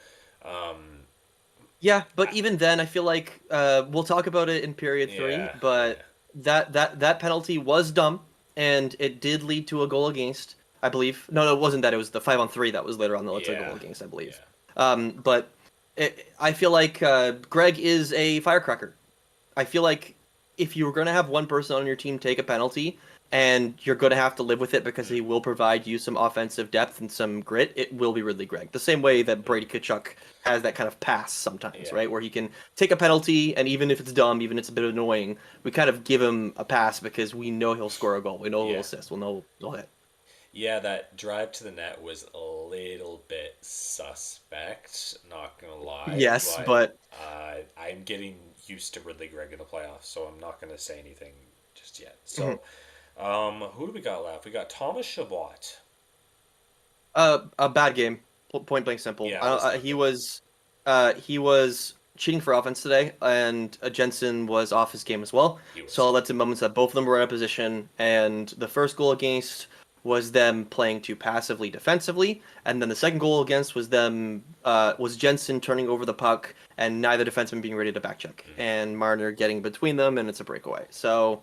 Yeah, but even then, I feel like we'll talk about it in period 3. But that penalty was dumb, and it did lead to a goal against. I believe. No, it wasn't that. It was the 5-on-3 that was later on that led to a goal against, I believe. Yeah. But I feel like Greg is a firecracker. I feel like if you were going to have one person on your team take a penalty, and you're going to have to live with it because he will provide you some offensive depth and some grit, it will be Ridley Gregg. The same way that Brady Tkachuk has that kind of pass sometimes, right? Where he can take a penalty, and even if it's dumb, even if it's a bit annoying, we kind of give him a pass because we know he'll score a goal. We know he'll assist. We'll know he'll hit. Yeah, that drive to the net was a little bit suspect, not going to lie. Yes, but I'm getting used to Ridley Gregg in the playoffs, so I'm not going to say anything just yet. So, who do we got left? We got Thomas Chabot. A bad game. Point blank simple. Yeah, he was cheating for offense today, and Jensen was off his game as well. So I'll let the moments that both of them were in a position, and the first goal against was them playing too passively defensively, and then the second goal against was Jensen turning over the puck and neither defenseman being ready to backcheck, and Marner getting between them, and it's a breakaway. So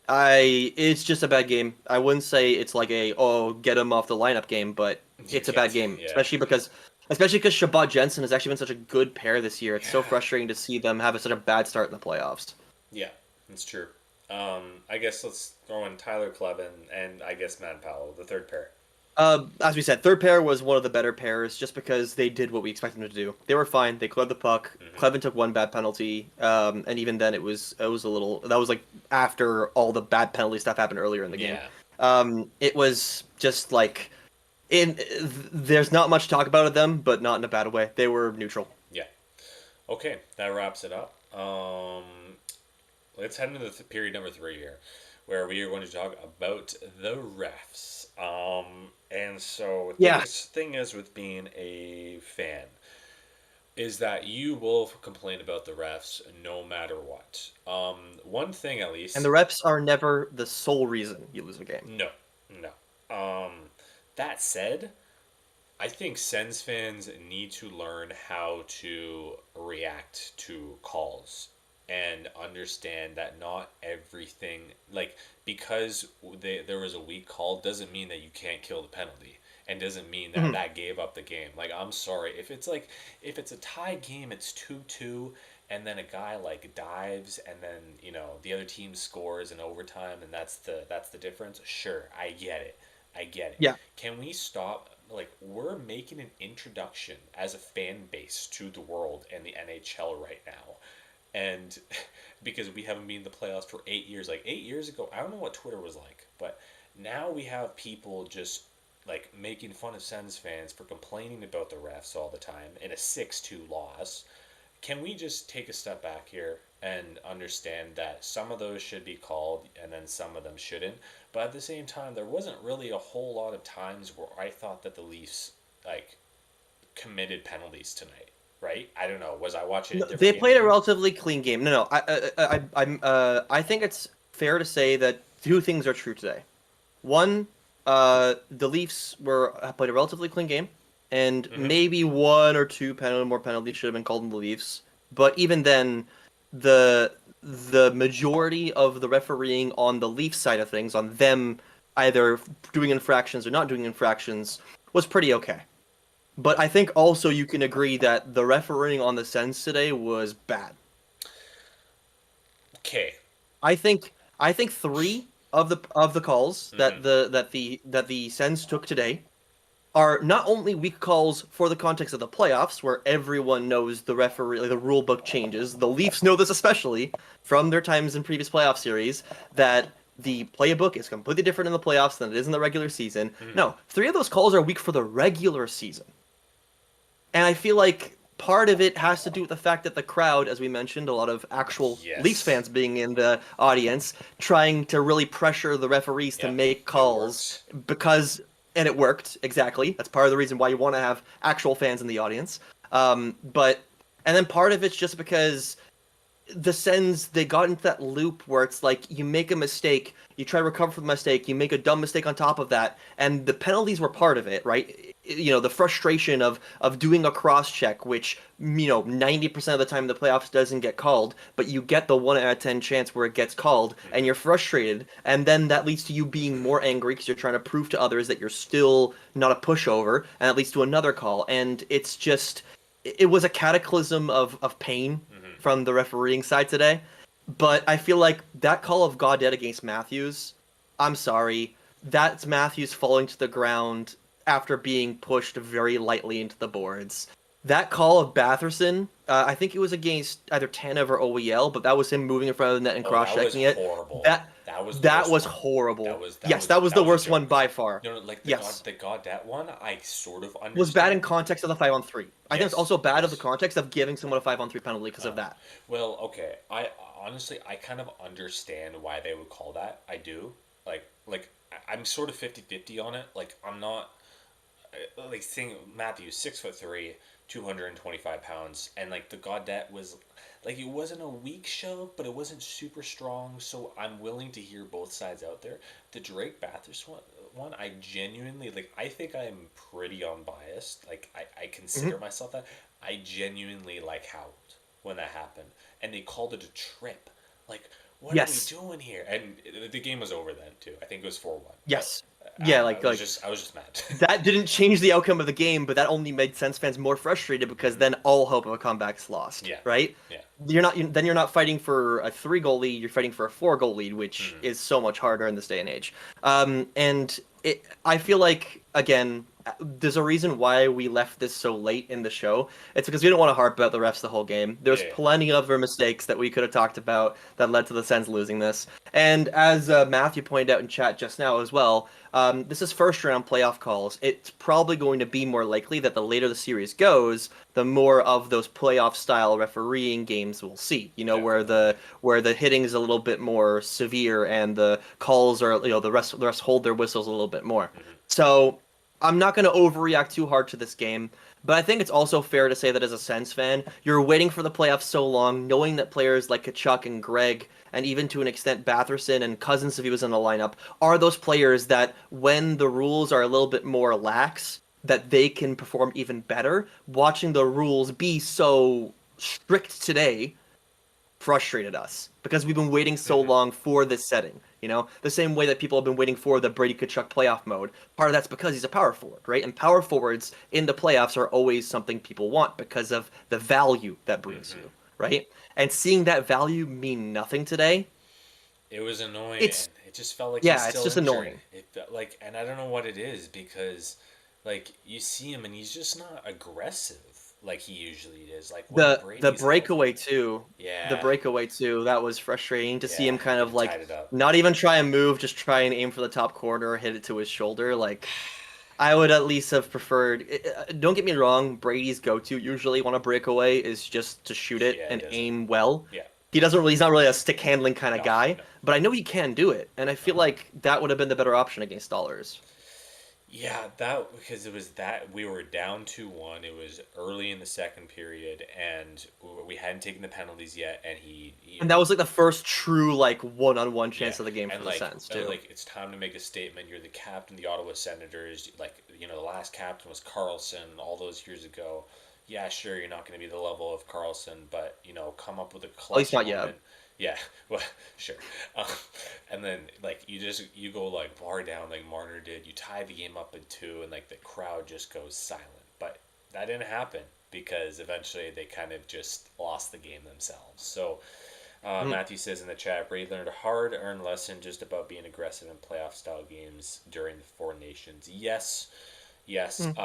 it's just a bad game. I wouldn't say it's like get him off the lineup game, but it's a bad game, especially because Chabot Jensen has actually been such a good pair this year. It's so frustrating to see them have such a bad start in the playoffs. Yeah, that's true. I guess let's throw in Tyler Klevin and I guess Matt Powell, the third pair. As we said, third pair was one of the better pairs just because they did what we expected them to do. They were fine. They cleared the puck. Klevin took one bad penalty, and even then it was a little. That was like after all the bad penalty stuff happened earlier in the game. It was just like, there's not much to talk about them, but not in a bad way. They were neutral. Yeah. Okay, that wraps it up. Let's head into period number 3 here. where we are going to talk about the refs. And so Yeah. the thing is with being a fan is that you will complain about the refs no matter what. One thing at And the least, reps are never the sole reason you lose a game. no, no. That said, I think Sens fans need to learn how to react to calls and understand that not everything, like, because there was a weak call doesn't mean that you can't kill the penalty and doesn't mean that Mhm. that gave up the game. Like, I'm sorry, if it's a tie game, it's 2-2, and then a guy like dives and then, the other team scores in overtime, and that's the difference. Sure, I get it. I get it. Yeah. Can we stop? Like, we're making an introduction as a fan base to the world and the NHL right now. And because we haven't been in the playoffs for 8 years. Like, 8 years ago, I don't know what Twitter was like, but now we have people just like making fun of Sens fans for complaining about the refs all the time in a 6-2 loss. Can we just take a step back here and understand that some of those should be called and then some of them shouldn't? But at the same time, there wasn't really a whole lot of times where I thought that the Leafs like committed penalties tonight, right? I don't know. Was I watching a No, different they game played than a you? relatively clean game. No, I think it's fair to say that two things are true today. One, the Leafs played a relatively clean game, and Mm-hmm. maybe one or two more penalties should have been called in the Leafs. But even then, the the majority of the refereeing on the Leafs side of things, on them either doing infractions or not doing infractions, was pretty okay. But I think also you can agree that the refereeing on the Sens today was bad. Okay. I think three of the calls Mm-hmm. that the Sens took today are not only weak calls for the context of the playoffs, where everyone knows the referee, like the rule book changes. The Leafs know this especially from their times in previous playoff series that the playbook is completely different in the playoffs than it is in the regular season. Mm-hmm. No, three of those calls are weak for the regular season. And I feel like part of it has to do with the fact that the crowd, as we mentioned, a lot of actual Leafs Yes. fans being in the audience, trying to really pressure the referees to Yep. make It calls worked. because, and it worked, exactly. That's part of the reason why you want to have actual fans in the audience. And then part of it's just because the Sens, they got into that loop where it's like you make a mistake, you try to recover from the mistake, you make a dumb mistake on top of that, and the penalties were part of it, right? The frustration of doing a cross check, which 90% of the time in the playoffs doesn't get called, but you get the 1 out of 10 chance where it gets called, and Mm-hmm. you're frustrated, and then that leads to you being more angry because you're trying to prove to others that you're still not a pushover, and that leads to another call, and it's just it was a cataclysm of pain Mm-hmm. from the refereeing side today. But I feel like that call of Gaudette against Matthews, I'm sorry, that's Matthews falling to the ground after being pushed very lightly into the boards. That call of Batherson, I think it was against either Tanev or OEL, but that was him moving in front of the net and Oh, that was cross-checking it. horrible. That That was the that worst was one. horrible. That Yes, was that was that the was a worst one joke. by far. No, no, like Yes, the God that one, I sort of was bad in understand. context of the 5-on-3. I think it's Yes, also bad of the yes. context of giving someone a 5-on-3 penalty because of Uh, that. well, okay. I honestly, I kind of understand why they would call that. I do. I'm sort of 50-50 on it. Like, I'm not like seeing Matthew 6'3", 225 pounds, and like the Gaudette was like it wasn't a weak shove, but it wasn't super strong. So I'm willing to hear both sides out there. The Drake Bathurst one, I genuinely like. I think I'm pretty unbiased. Like I consider Hmm. myself that. I genuinely like howled when that happened, and they called it a trip. Like, what are we Yes. doing here? And the game was over then too. I think it was 4-1. But Yes. Yeah, I was just mad. that didn't change the outcome of the game, but that only made Sens fans more frustrated because then all hope of a comeback's lost, Yeah, right? yeah. Then you're not fighting for a 3-goal lead, you're fighting for a 4-goal lead, which Mm-hmm. is so much harder in this day and age. And I feel like again, there's a reason why we left this so late in the show. It's because we didn't want to harp about the refs the whole game. There's Yeah. plenty of other mistakes that we could have talked about that led to the Sens losing this. And as Matthew pointed out in chat just now as well, this is first round playoff calls. It's probably going to be more likely that the later the series goes, the more of those playoff style refereeing games we'll see. You know, where the hitting is a little bit more severe and the calls are, you know, the rest hold their whistles a little bit more. So I'm not going to overreact too hard to this game, but I think it's also fair to say that as a Sens fan, you're waiting for the playoffs so long, knowing that players like Kachuk and Greg, and even to an extent Batherson and Cousins if he was in the lineup, are those players that when the rules are a little bit more lax, that they can perform even better. Watching the rules be so strict today frustrated us because we've been waiting so long for this setting. You know, the same way that people have been waiting for the Brady Tkachuk playoff mode. Part of that's because he's a power forward, right? And power forwards in the playoffs are always something people want because of the value that brings you, right? And seeing that value mean nothing today, It was annoying. it's It just felt like yeah, he's it's still just injured. annoying. It felt like, and I don't know what it is because, like, you see him and he's just not aggressive like he usually is. Like when The Brady's breakaway healthy. too, the Yeah, breakaway too, that was frustrating to see yeah, him kind he of like tied it up. not even try and move, just try and aim for the top corner, hit it to his shoulder. Like I would at least have preferred. Don't get me wrong, Brady's go-to usually on a breakaway is just to shoot it Yeah, he and does it. aim well. Yeah, He doesn't really. He's not really a stick handling kind of no, guy, no. but I know he can do it, and I feel like that would have been the better option against Dollars. Yeah, that because it was that we were down 2-1. It was early in the second period, and we hadn't taken the penalties yet. And he And that was like the first true like one-on-one yeah, chance of the game for and the Sens too. like it's time to make a statement. You're the captain of the Ottawa Senators. Like the last captain was Carlson all those years ago. Yeah, sure, you're not going to be the level of Carlson, but come up with a At least clutch not yet. moment. Yeah, well, sure. Um, and then like you go like bar down like Marner did. You tie the game up in two, and like the crowd just goes silent. But that didn't happen because eventually they kind of just lost the game themselves. So Mhm. Matthew says in the chat, Brady learned a hard-earned lesson just about being aggressive in playoff-style games during the Four Nations. Yes, yes. Mhm.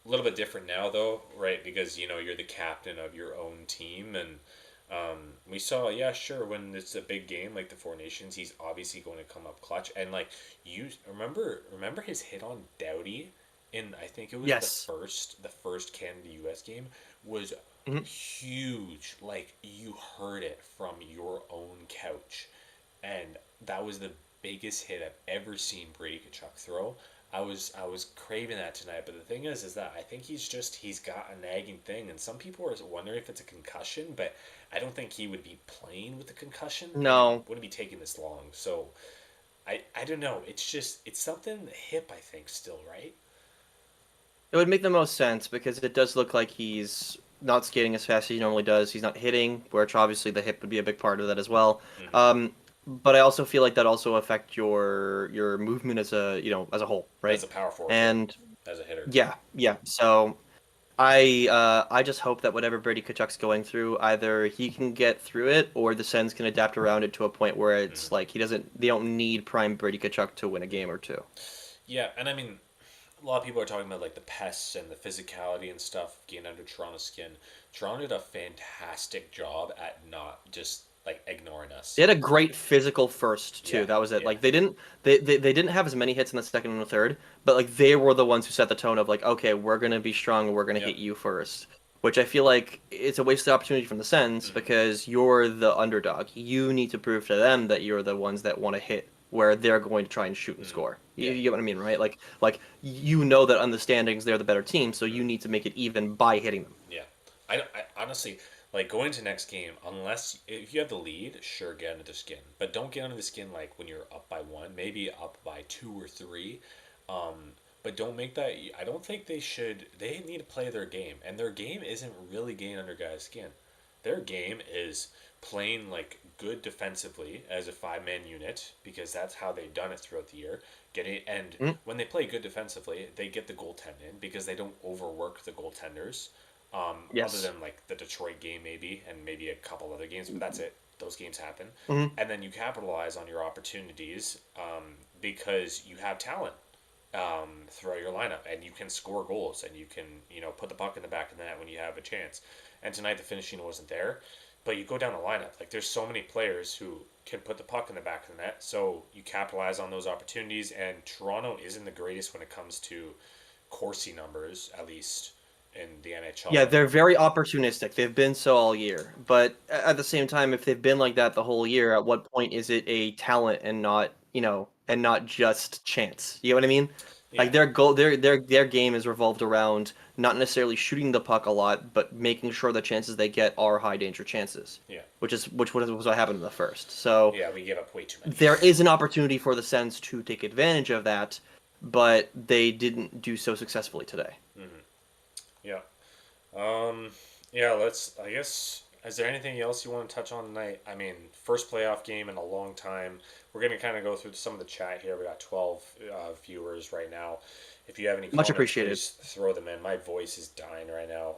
A little bit different now, though, right? Because you're the captain of your own team, and we saw, yeah, sure, when it's a big game like the Four Nations, he's obviously going to come up clutch. And like you remember his hit on Doughty in I think it was Yes. the first Canada U.S. game was Mhm. huge. Like you heard it from your own couch, and that was the biggest hit I've ever seen Brady Tkachuk throw. I was craving that tonight, but the thing is that I think he's got a nagging thing, and some people are wondering if it's a concussion, but I don't think he would be playing with the concussion, and it No, wouldn't be taking this long. So I don't know. It's something in the hip, I think, still, right? it would make the most sense because it does look like he's not skating as fast as he normally does. He's not hitting, which obviously the hip would be a big part of that as well. Mm-hmm. But I also feel like that also affect your movement as as a whole, As right? a power forward, yeah, And as a hitter. yeah, yeah. So I just hope that whatever Brady Kachuk's going through, either he can get through it or the Sens can adapt around it to a point where it's Mm-hmm. like they don't need prime Brady Kachuk to win a game or two. Yeah, and I mean, a lot of people are talking about like the pests and the physicality and stuff getting under Toronto's skin. Toronto did a fantastic job at not just like ignoring us. They had a great physical first Yeah, too. That was it. yeah. Like they didn't have as many hits in the second and the third, but like they were the ones who set the tone of like, okay, we're gonna be strong, we're gonna Yep. hit you first. Which I feel like it's a wasted opportunity from the Sens Mm-hmm. because you're the underdog. You need to prove to them that you're the ones that want to hit where they're going to try and shoot and Mm-hmm. score. Yeah. You get what I mean, right? Like you know that on the standings they're the better team, so you Mm-hmm. need to make it even by hitting them. Yeah. I honestly like going to next game unless if you have the lead, sure get under the skin, but don't get under the skin like when you're up by one, maybe up by two or three. But don't make that. I don't think they should. They need to play their game, and their game isn't really getting under guys' skin. Their game is playing like good defensively as a five-man unit because that's how they've done it throughout the year. Getting and Mhm. when they play good defensively, they get the goaltend in because they don't overwork the goaltenders. Other Yes. than like the Detroit game maybe and maybe a couple other games, but that's it. Those games happen, Hmm. and then you capitalize on your opportunities because you have talent. throughout your lineup, and you can score goals, and you can put the puck in the back of the net when you have a chance. And tonight the finishing wasn't there, but you go down the lineup, like there's so many players who can put the puck in the back of the net, so you capitalize on those opportunities. And Toronto isn't the greatest when it comes to Corsi numbers, at least in the NHL. Yeah, they're very opportunistic. They've been so all year. But at the same time, if they've been like that the whole year, at what point is it a talent and not, and not just chance? You know what I mean? Yeah. Like their game is revolved around not necessarily shooting the puck a lot, but making sure the chances they get are high danger chances. Yeah. Which was what happened in the first. So Yeah, we give up way too many. there is an opportunity for the Sens to take advantage of that, but they didn't do so successfully today. Yeah. Yeah, I guess, is there anything else you want to touch on tonight? I mean, first playoff game in a long time. We're going to kind of go through some of the chat here. We got 12 viewers right now. If you have any Much comments, appreciated. please throw them in. My voice is dying right now.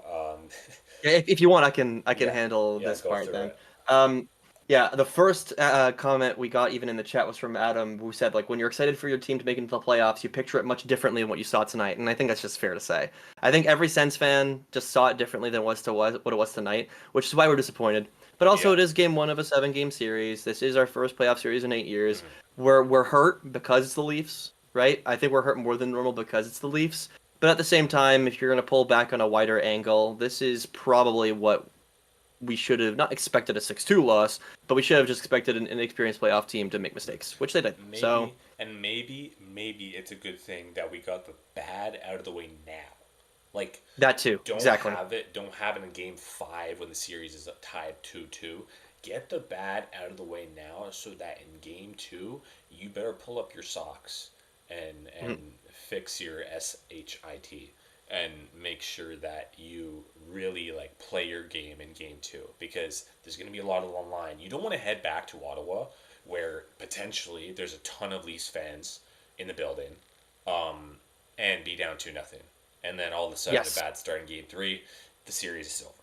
Yeah, if you want, I can Yeah. handle Yeah, this go part through then. it. Yeah, the first comment we got even in the chat was from Adam, who said, like, when you're excited for your team to make it into the playoffs, you picture it much differently than what you saw tonight. And I think that's just fair to say. I think every Sens fan just saw it differently than what it was tonight, which is why we're disappointed. But also, Yeah. it is game one of a 7-game series. This is our first playoff series in 8 years. We're hurt because it's the Leafs, right? I think we're hurt more than normal because it's the Leafs. But at the same time, if you're going to pull back on a wider angle, this is probably what we should have not expected a 6-2 loss, but we should have just expected an inexperienced playoff team to make mistakes, which they did. Maybe it's a good thing that we got the bad out of the way now. Like, that too. Don't Exactly. Don't have it in game 5 when the series is tied 2-2. Get the bad out of the way now, so that in game 2 you better pull up your socks and fix your shit and make sure that you really play your game in game 2, because there's going to be a lot on the line. You don't want to head back to Ottawa where potentially there's a ton of Leafs fans in the building, and be down 2-0, and then all of a sudden Yes. the bad start in game 3, the series is over.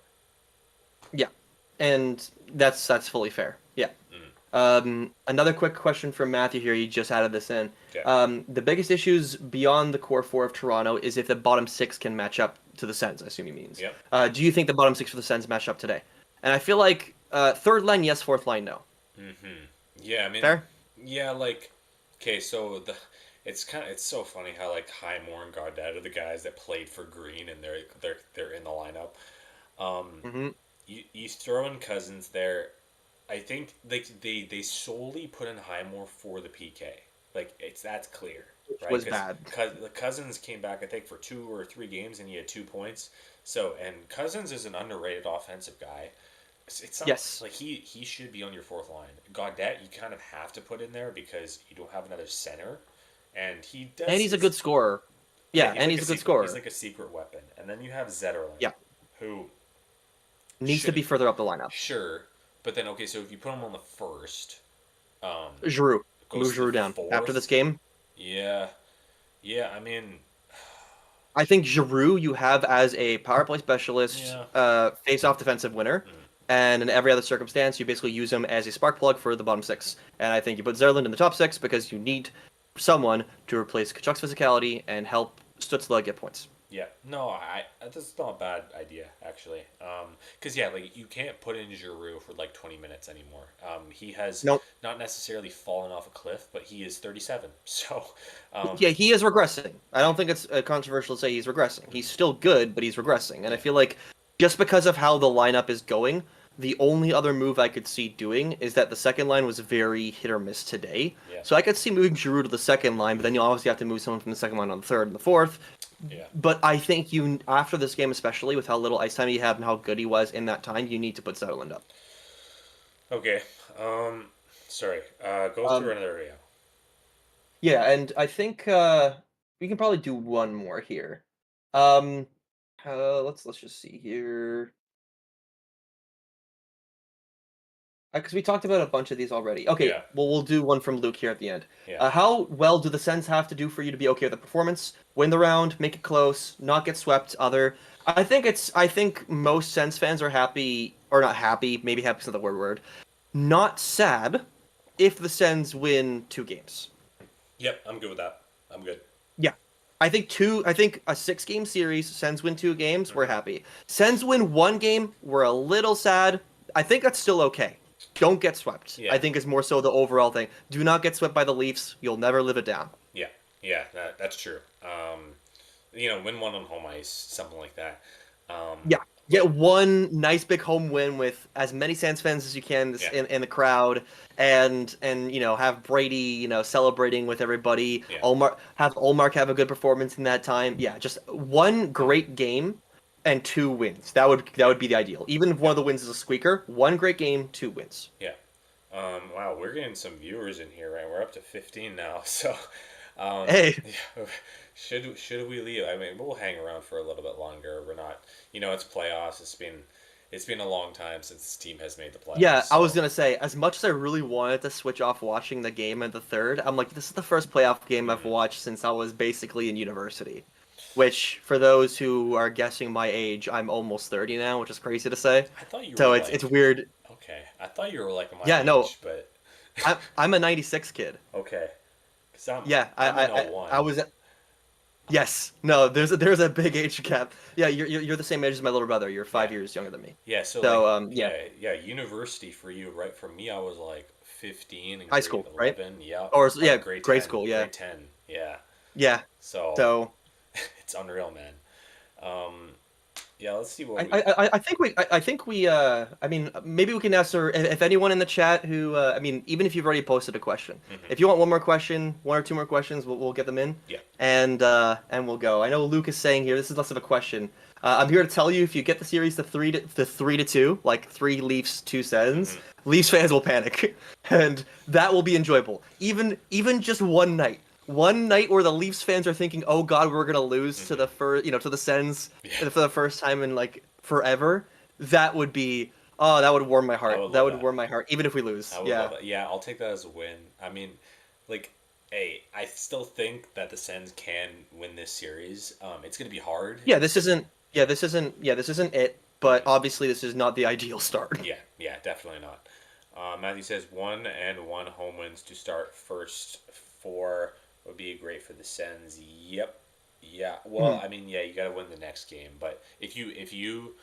Yeah, and that's fully fair. Yeah. Another quick question from Matthew here. He just added this in. Okay. The biggest issues beyond the core 4 of Toronto is if the bottom 6 can match up to the Sens, I assume he means. Yep. Do you think the bottom 6 for the Sens match up today? And I feel like third line, yes, fourth line, no. Yeah, I mean, Fair? yeah, okay, so it's so funny how Highmore and Gaudette are the guys that played for Green, and they're in the lineup. You throw in Cousins there. I think they solely put in Highmore for the PK. That's clear, right? Was bad. The Cousins came back, I think, for 2 or 3 games, and he had 2 points. So, and Cousins is an underrated offensive guy. It's not, Yes. He should be on your fourth line. Gaudette, you kind of have to put in there because you don't have another center, and he does. And he's a good scorer. Yeah, and he's a good scorer. He's like a secret weapon. And then you have Zetterlund, Yeah. who Needs to be further up the lineup. Sure, but then okay, so if you put him on the first, Giroux. goes Move to the Giroux down. fourth? After this game, yeah, I mean, I think Giroux you have as a power play specialist, face-off defensive winner, and in every other circumstance, you basically use him as a spark plug for the bottom 6. And I think you put Zetterlund in the top 6 because you need someone to replace Kachuk's physicality and help Stützle get points. yeah, no, that's not a bad idea actually, because you can't put in Giroux for 20 minutes anymore. He has Nope. not necessarily fallen off a cliff, but he is 37, so Yeah, he is regressing. I don't think it's controversial to say he's regressing. He's still good, but he's regressing. And I feel like just because of how the lineup is going, the only other move I could see doing is that the second line was very hit or miss today. Yeah. So I could see moving Giroux to the second line, but then you obviously have to move someone from the second line on the third and the fourth. yeah. But I think you, after this game especially, with how little ice time you have and how good he was in that time, you need to put Zetterlund up. Okay. Sorry. Go through another area. Yeah, and I think we can probably do one more here. Let's just see here. Because we talked about a bunch of these already. Okay, Yeah. well, we'll do one from Luke here at the end. Yeah. How well do the Sens have to do for you to be okay with the performance? Win the round, make it close, not get swept. I think most Sens fans are happy, or not happy. Maybe happy is not the word. Not sad if the Sens win 2 games. Yep, I'm good with that. I'm good. Yeah, I think two. I think a 6-game series. Sens win 2 games. We're happy. Sens win 1 game. We're a little sad. I think that's still okay. Don't get swept. Yeah. I think is more so the overall thing. Do not get swept by the Leafs. You'll never live it down. Yeah, yeah, that's true. Win one on home ice, something like that. Yeah. Get one nice big home win with as many Sens fans as you can in the crowd, and have Brady celebrating with everybody. Yeah. Olmark have a good performance in that time. Yeah, just one great game and 2 wins. That would be the ideal. Even if one of the wins is a squeaker, 1 great game, 2 wins. Yeah. Wow, we're getting some viewers in here, right? We're up to 15 now, so. Hey. Yeah, should we leave? I mean, we'll hang around for a little bit longer. We're not, it's playoffs. It's been a long time since this team has made the playoffs. Yeah, so. I was gonna say, as much as I really wanted to switch off watching the game at the third, I'm like, this is the first playoff game I've watched since I was basically in university. Which, for those who are guessing my age, I'm almost 30 now, which is crazy to say. I thought you were so it's weird. Okay, I thought you were like my Yeah, age, no. but I'm a 96 kid. okay. I was. Yes, no. There's a big age gap. Yeah, you're the same age as my little brother. You're 5 years younger than me. Yeah, so yeah. University for you, right? For me, I was like 15 and high school, 11, right? Yeah, or yeah, grade grade 10, school, yeah, grade 10, yeah. Yeah. So it's unreal, man. Yeah, let's see what I think we I mean, maybe we can answer if anyone in the chat who I mean, even if you've already posted a question, if you want one more question, 1 or 2 more questions, we'll get them in. Yeah. And we'll go. I know Luke is saying here, this is less of a question. I'm here to tell you, if you get the series to 3-2, like 3 Leafs, 2 Sens, Leafs fans will panic, and that will be enjoyable. Even just one night. One night where the Leafs fans are thinking, "Oh God, we're gonna lose to the to the Sens for the first time in like forever." That would be, that would warm my heart. That would warm my heart, even if we lose. Yeah, I'll take that as a win. I mean, like, hey, I still think that the Sens can win this series. It's gonna be hard. This isn't it. But obviously, this is not the ideal start. Yeah, definitely not. Matthew says 1 and 1 home wins to start first 4. Would be great for the Sens. Yep. Yeah. Well, I mean, yeah, you got to win the next game. But if you,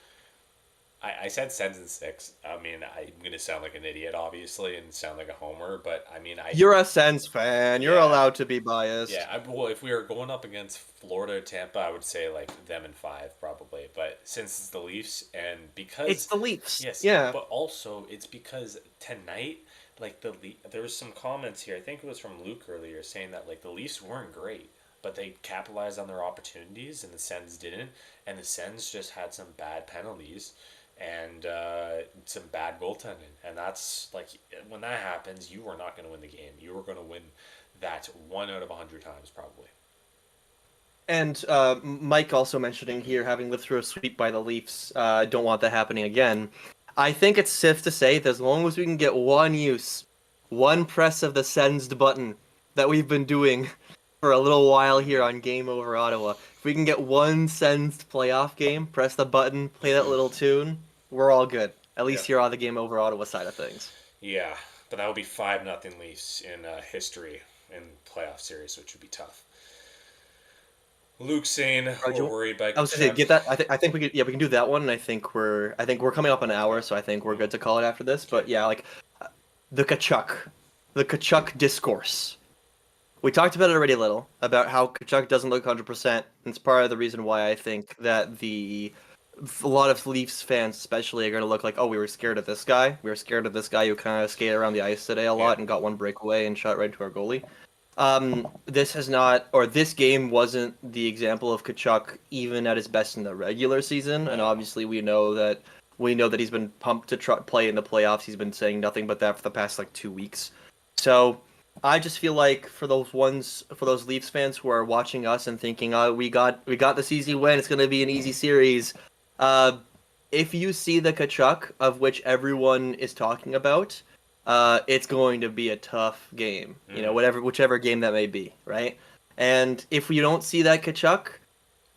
I said Sens in 6. I mean, I'm gonna sound like an idiot, obviously, and sound like a homer. But I mean, you're a Sens fan. You're allowed to be biased. Yeah. Well, if we were going up against Florida or Tampa, I would say like them in 5 probably. But since it's the Leafs, and because it's the Leafs, yes, yeah. But also, it's because tonight. Like there was some comments here. I think it was from Luke earlier saying that like the Leafs weren't great, but they capitalized on their opportunities, and the Sens didn't. And the Sens just had some bad penalties and some bad goaltending. And that's like when that happens, you are not going to win the game. You are going to win that 1 out of 100 times probably. And Mike also mentioning here, having lived through a sweep by the Leafs, don't want that happening again. I think it's safe to say that as long as we can get one press of the Sensed button that we've been doing for a little while here on Game Over Ottawa, if we can get one Sensed playoff game, press the button, play that little tune, we're all good. At least here on the Game Over Ottawa side of things. Yeah, but that would be 5-0 Leafs in history in playoff series, which would be tough. Luke saying we're worried about. I was gonna say, get that. I think we could. Yeah, we can do that one. And I think we're coming up an hour, so I think we're good to call it after this. But yeah, like the Tkachuk discourse. We talked about it already a little about how Tkachuk doesn't look 100%. It's part of the reason why I think that a lot of Leafs fans, especially, are going to look like, oh, we were scared of this guy. We were scared of this guy who kind of skated around the ice today a lot and got one breakaway and shot right into our goalie. This game wasn't the example of Tkachuk even at his best in the regular season, and obviously we know that he's been pumped to play in the playoffs. He's been saying nothing but that for the past 2 weeks. So I just feel like for those Leafs fans who are watching us and thinking, oh, we got this easy win, it's going to be an easy series. If you see the Tkachuk of which everyone is talking about, it's going to be a tough game, whichever game that may be, right? And if you don't see that Tkachuk,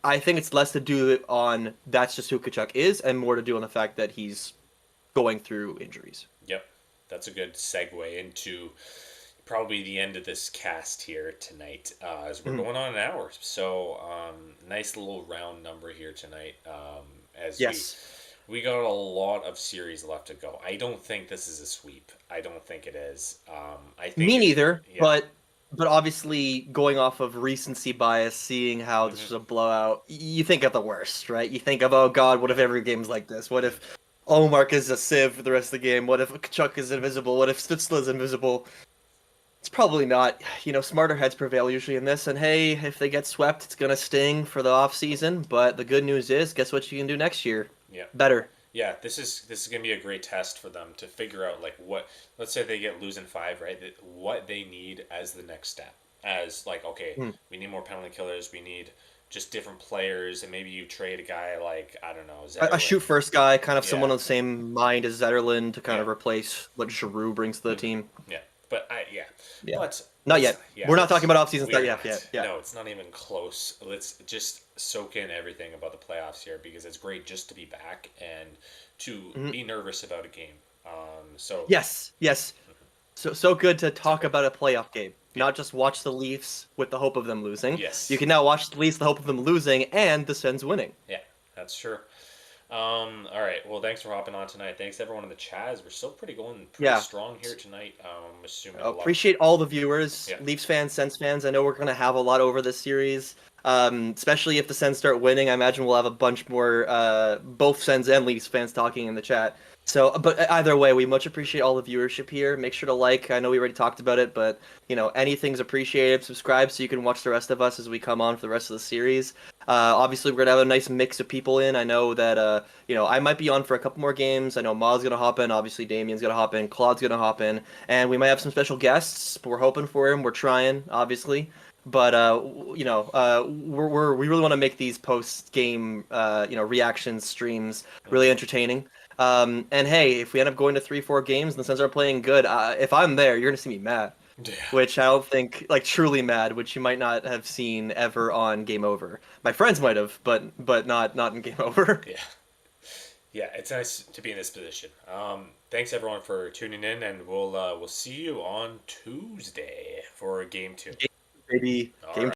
I think it's less to do on that's just who Tkachuk is, and more to do on the fact that he's going through injuries. Yep, that's a good segue into probably the end of this cast here tonight, as we're Mhm. going on an hour. So, nice little round number here tonight. As Yes. we got a lot of series left to go. I don't think this is a sweep. I don't think it is. I think Me it. neither, Yeah. but obviously going off of recency bias, seeing how this was Hmm. a blowout, you think of the worst, right? You think of, oh God, what if Yeah. every game's like this? What if Olmark is a sieve for the rest of the game? What if Kachuk is invisible? What if Stützle is invisible? It's probably not. Smarter heads prevail usually in this. And hey, if they get swept, it's gonna sting for the off season. But the good news is, guess what you can do next year? Yeah. Better. Yeah, this is gonna be a great test for them to figure out like what. Let's say they get losing five, right? What they need as the next step, as like okay, Hmm. we need more penalty killers. We need just different players, and maybe you trade a guy like I don't know A Zetterlund. shoot first guy, kind of someone Yeah, on the same mind as Zetterlund to kind yeah, of replace what Giroux brings to the hmm, team. yeah. But yeah, Yeah. but Not yet. yeah We're not talking let's about off-season we are stuff yet. not. Yeah, yeah. No, it's not even close. Let's just soak in everything about the playoffs here because it's great just to be back and to Mhm. be nervous about a game. So Yes, yes. So good to it's talk great. about a playoff game, Yeah. not just watch the Leafs with the hope of them losing. You Yes. can now watch the Leafs, the hope of them losing, and the Sens winning. Yeah, that's true. All right. Well, thanks for hopping on tonight. Thanks everyone in the chat. We're still going pretty Yeah. strong here tonight. Assuming a lot. Appreciate all the viewers, Yeah. Leafs fans, Sens fans. I know we're gonna have a lot over this series, especially if the Sens start winning. I imagine we'll have a bunch more both Sens and Leafs fans talking in the chat. So, but either way, we much appreciate all the viewership here. Make sure to like. I know we already talked about it, but anything's appreciated. Subscribe so you can watch the rest of us as we come on for the rest of the series. Obviously, we're gonna have a nice mix of people in. I know that I might be on for a couple more games. I know Maude's gonna hop in. Obviously, Damian's gonna hop in. Claude's gonna hop in, and we might have some special guests. We're hoping for him. We're trying, obviously. But we really want to make these post game reaction streams really entertaining. And hey, if we end up going to 3-4 games and the Suns are playing good, if I'm there, you're gonna see me mad, Yeah. which I don't think like truly mad, which you might not have seen ever on Game Over. My friends might have, but not in Game Over. Yeah. Yeah. It's nice to be in this position. Thanks everyone for tuning in, and we'll see you on Tuesday for game two. Maybe All Game right.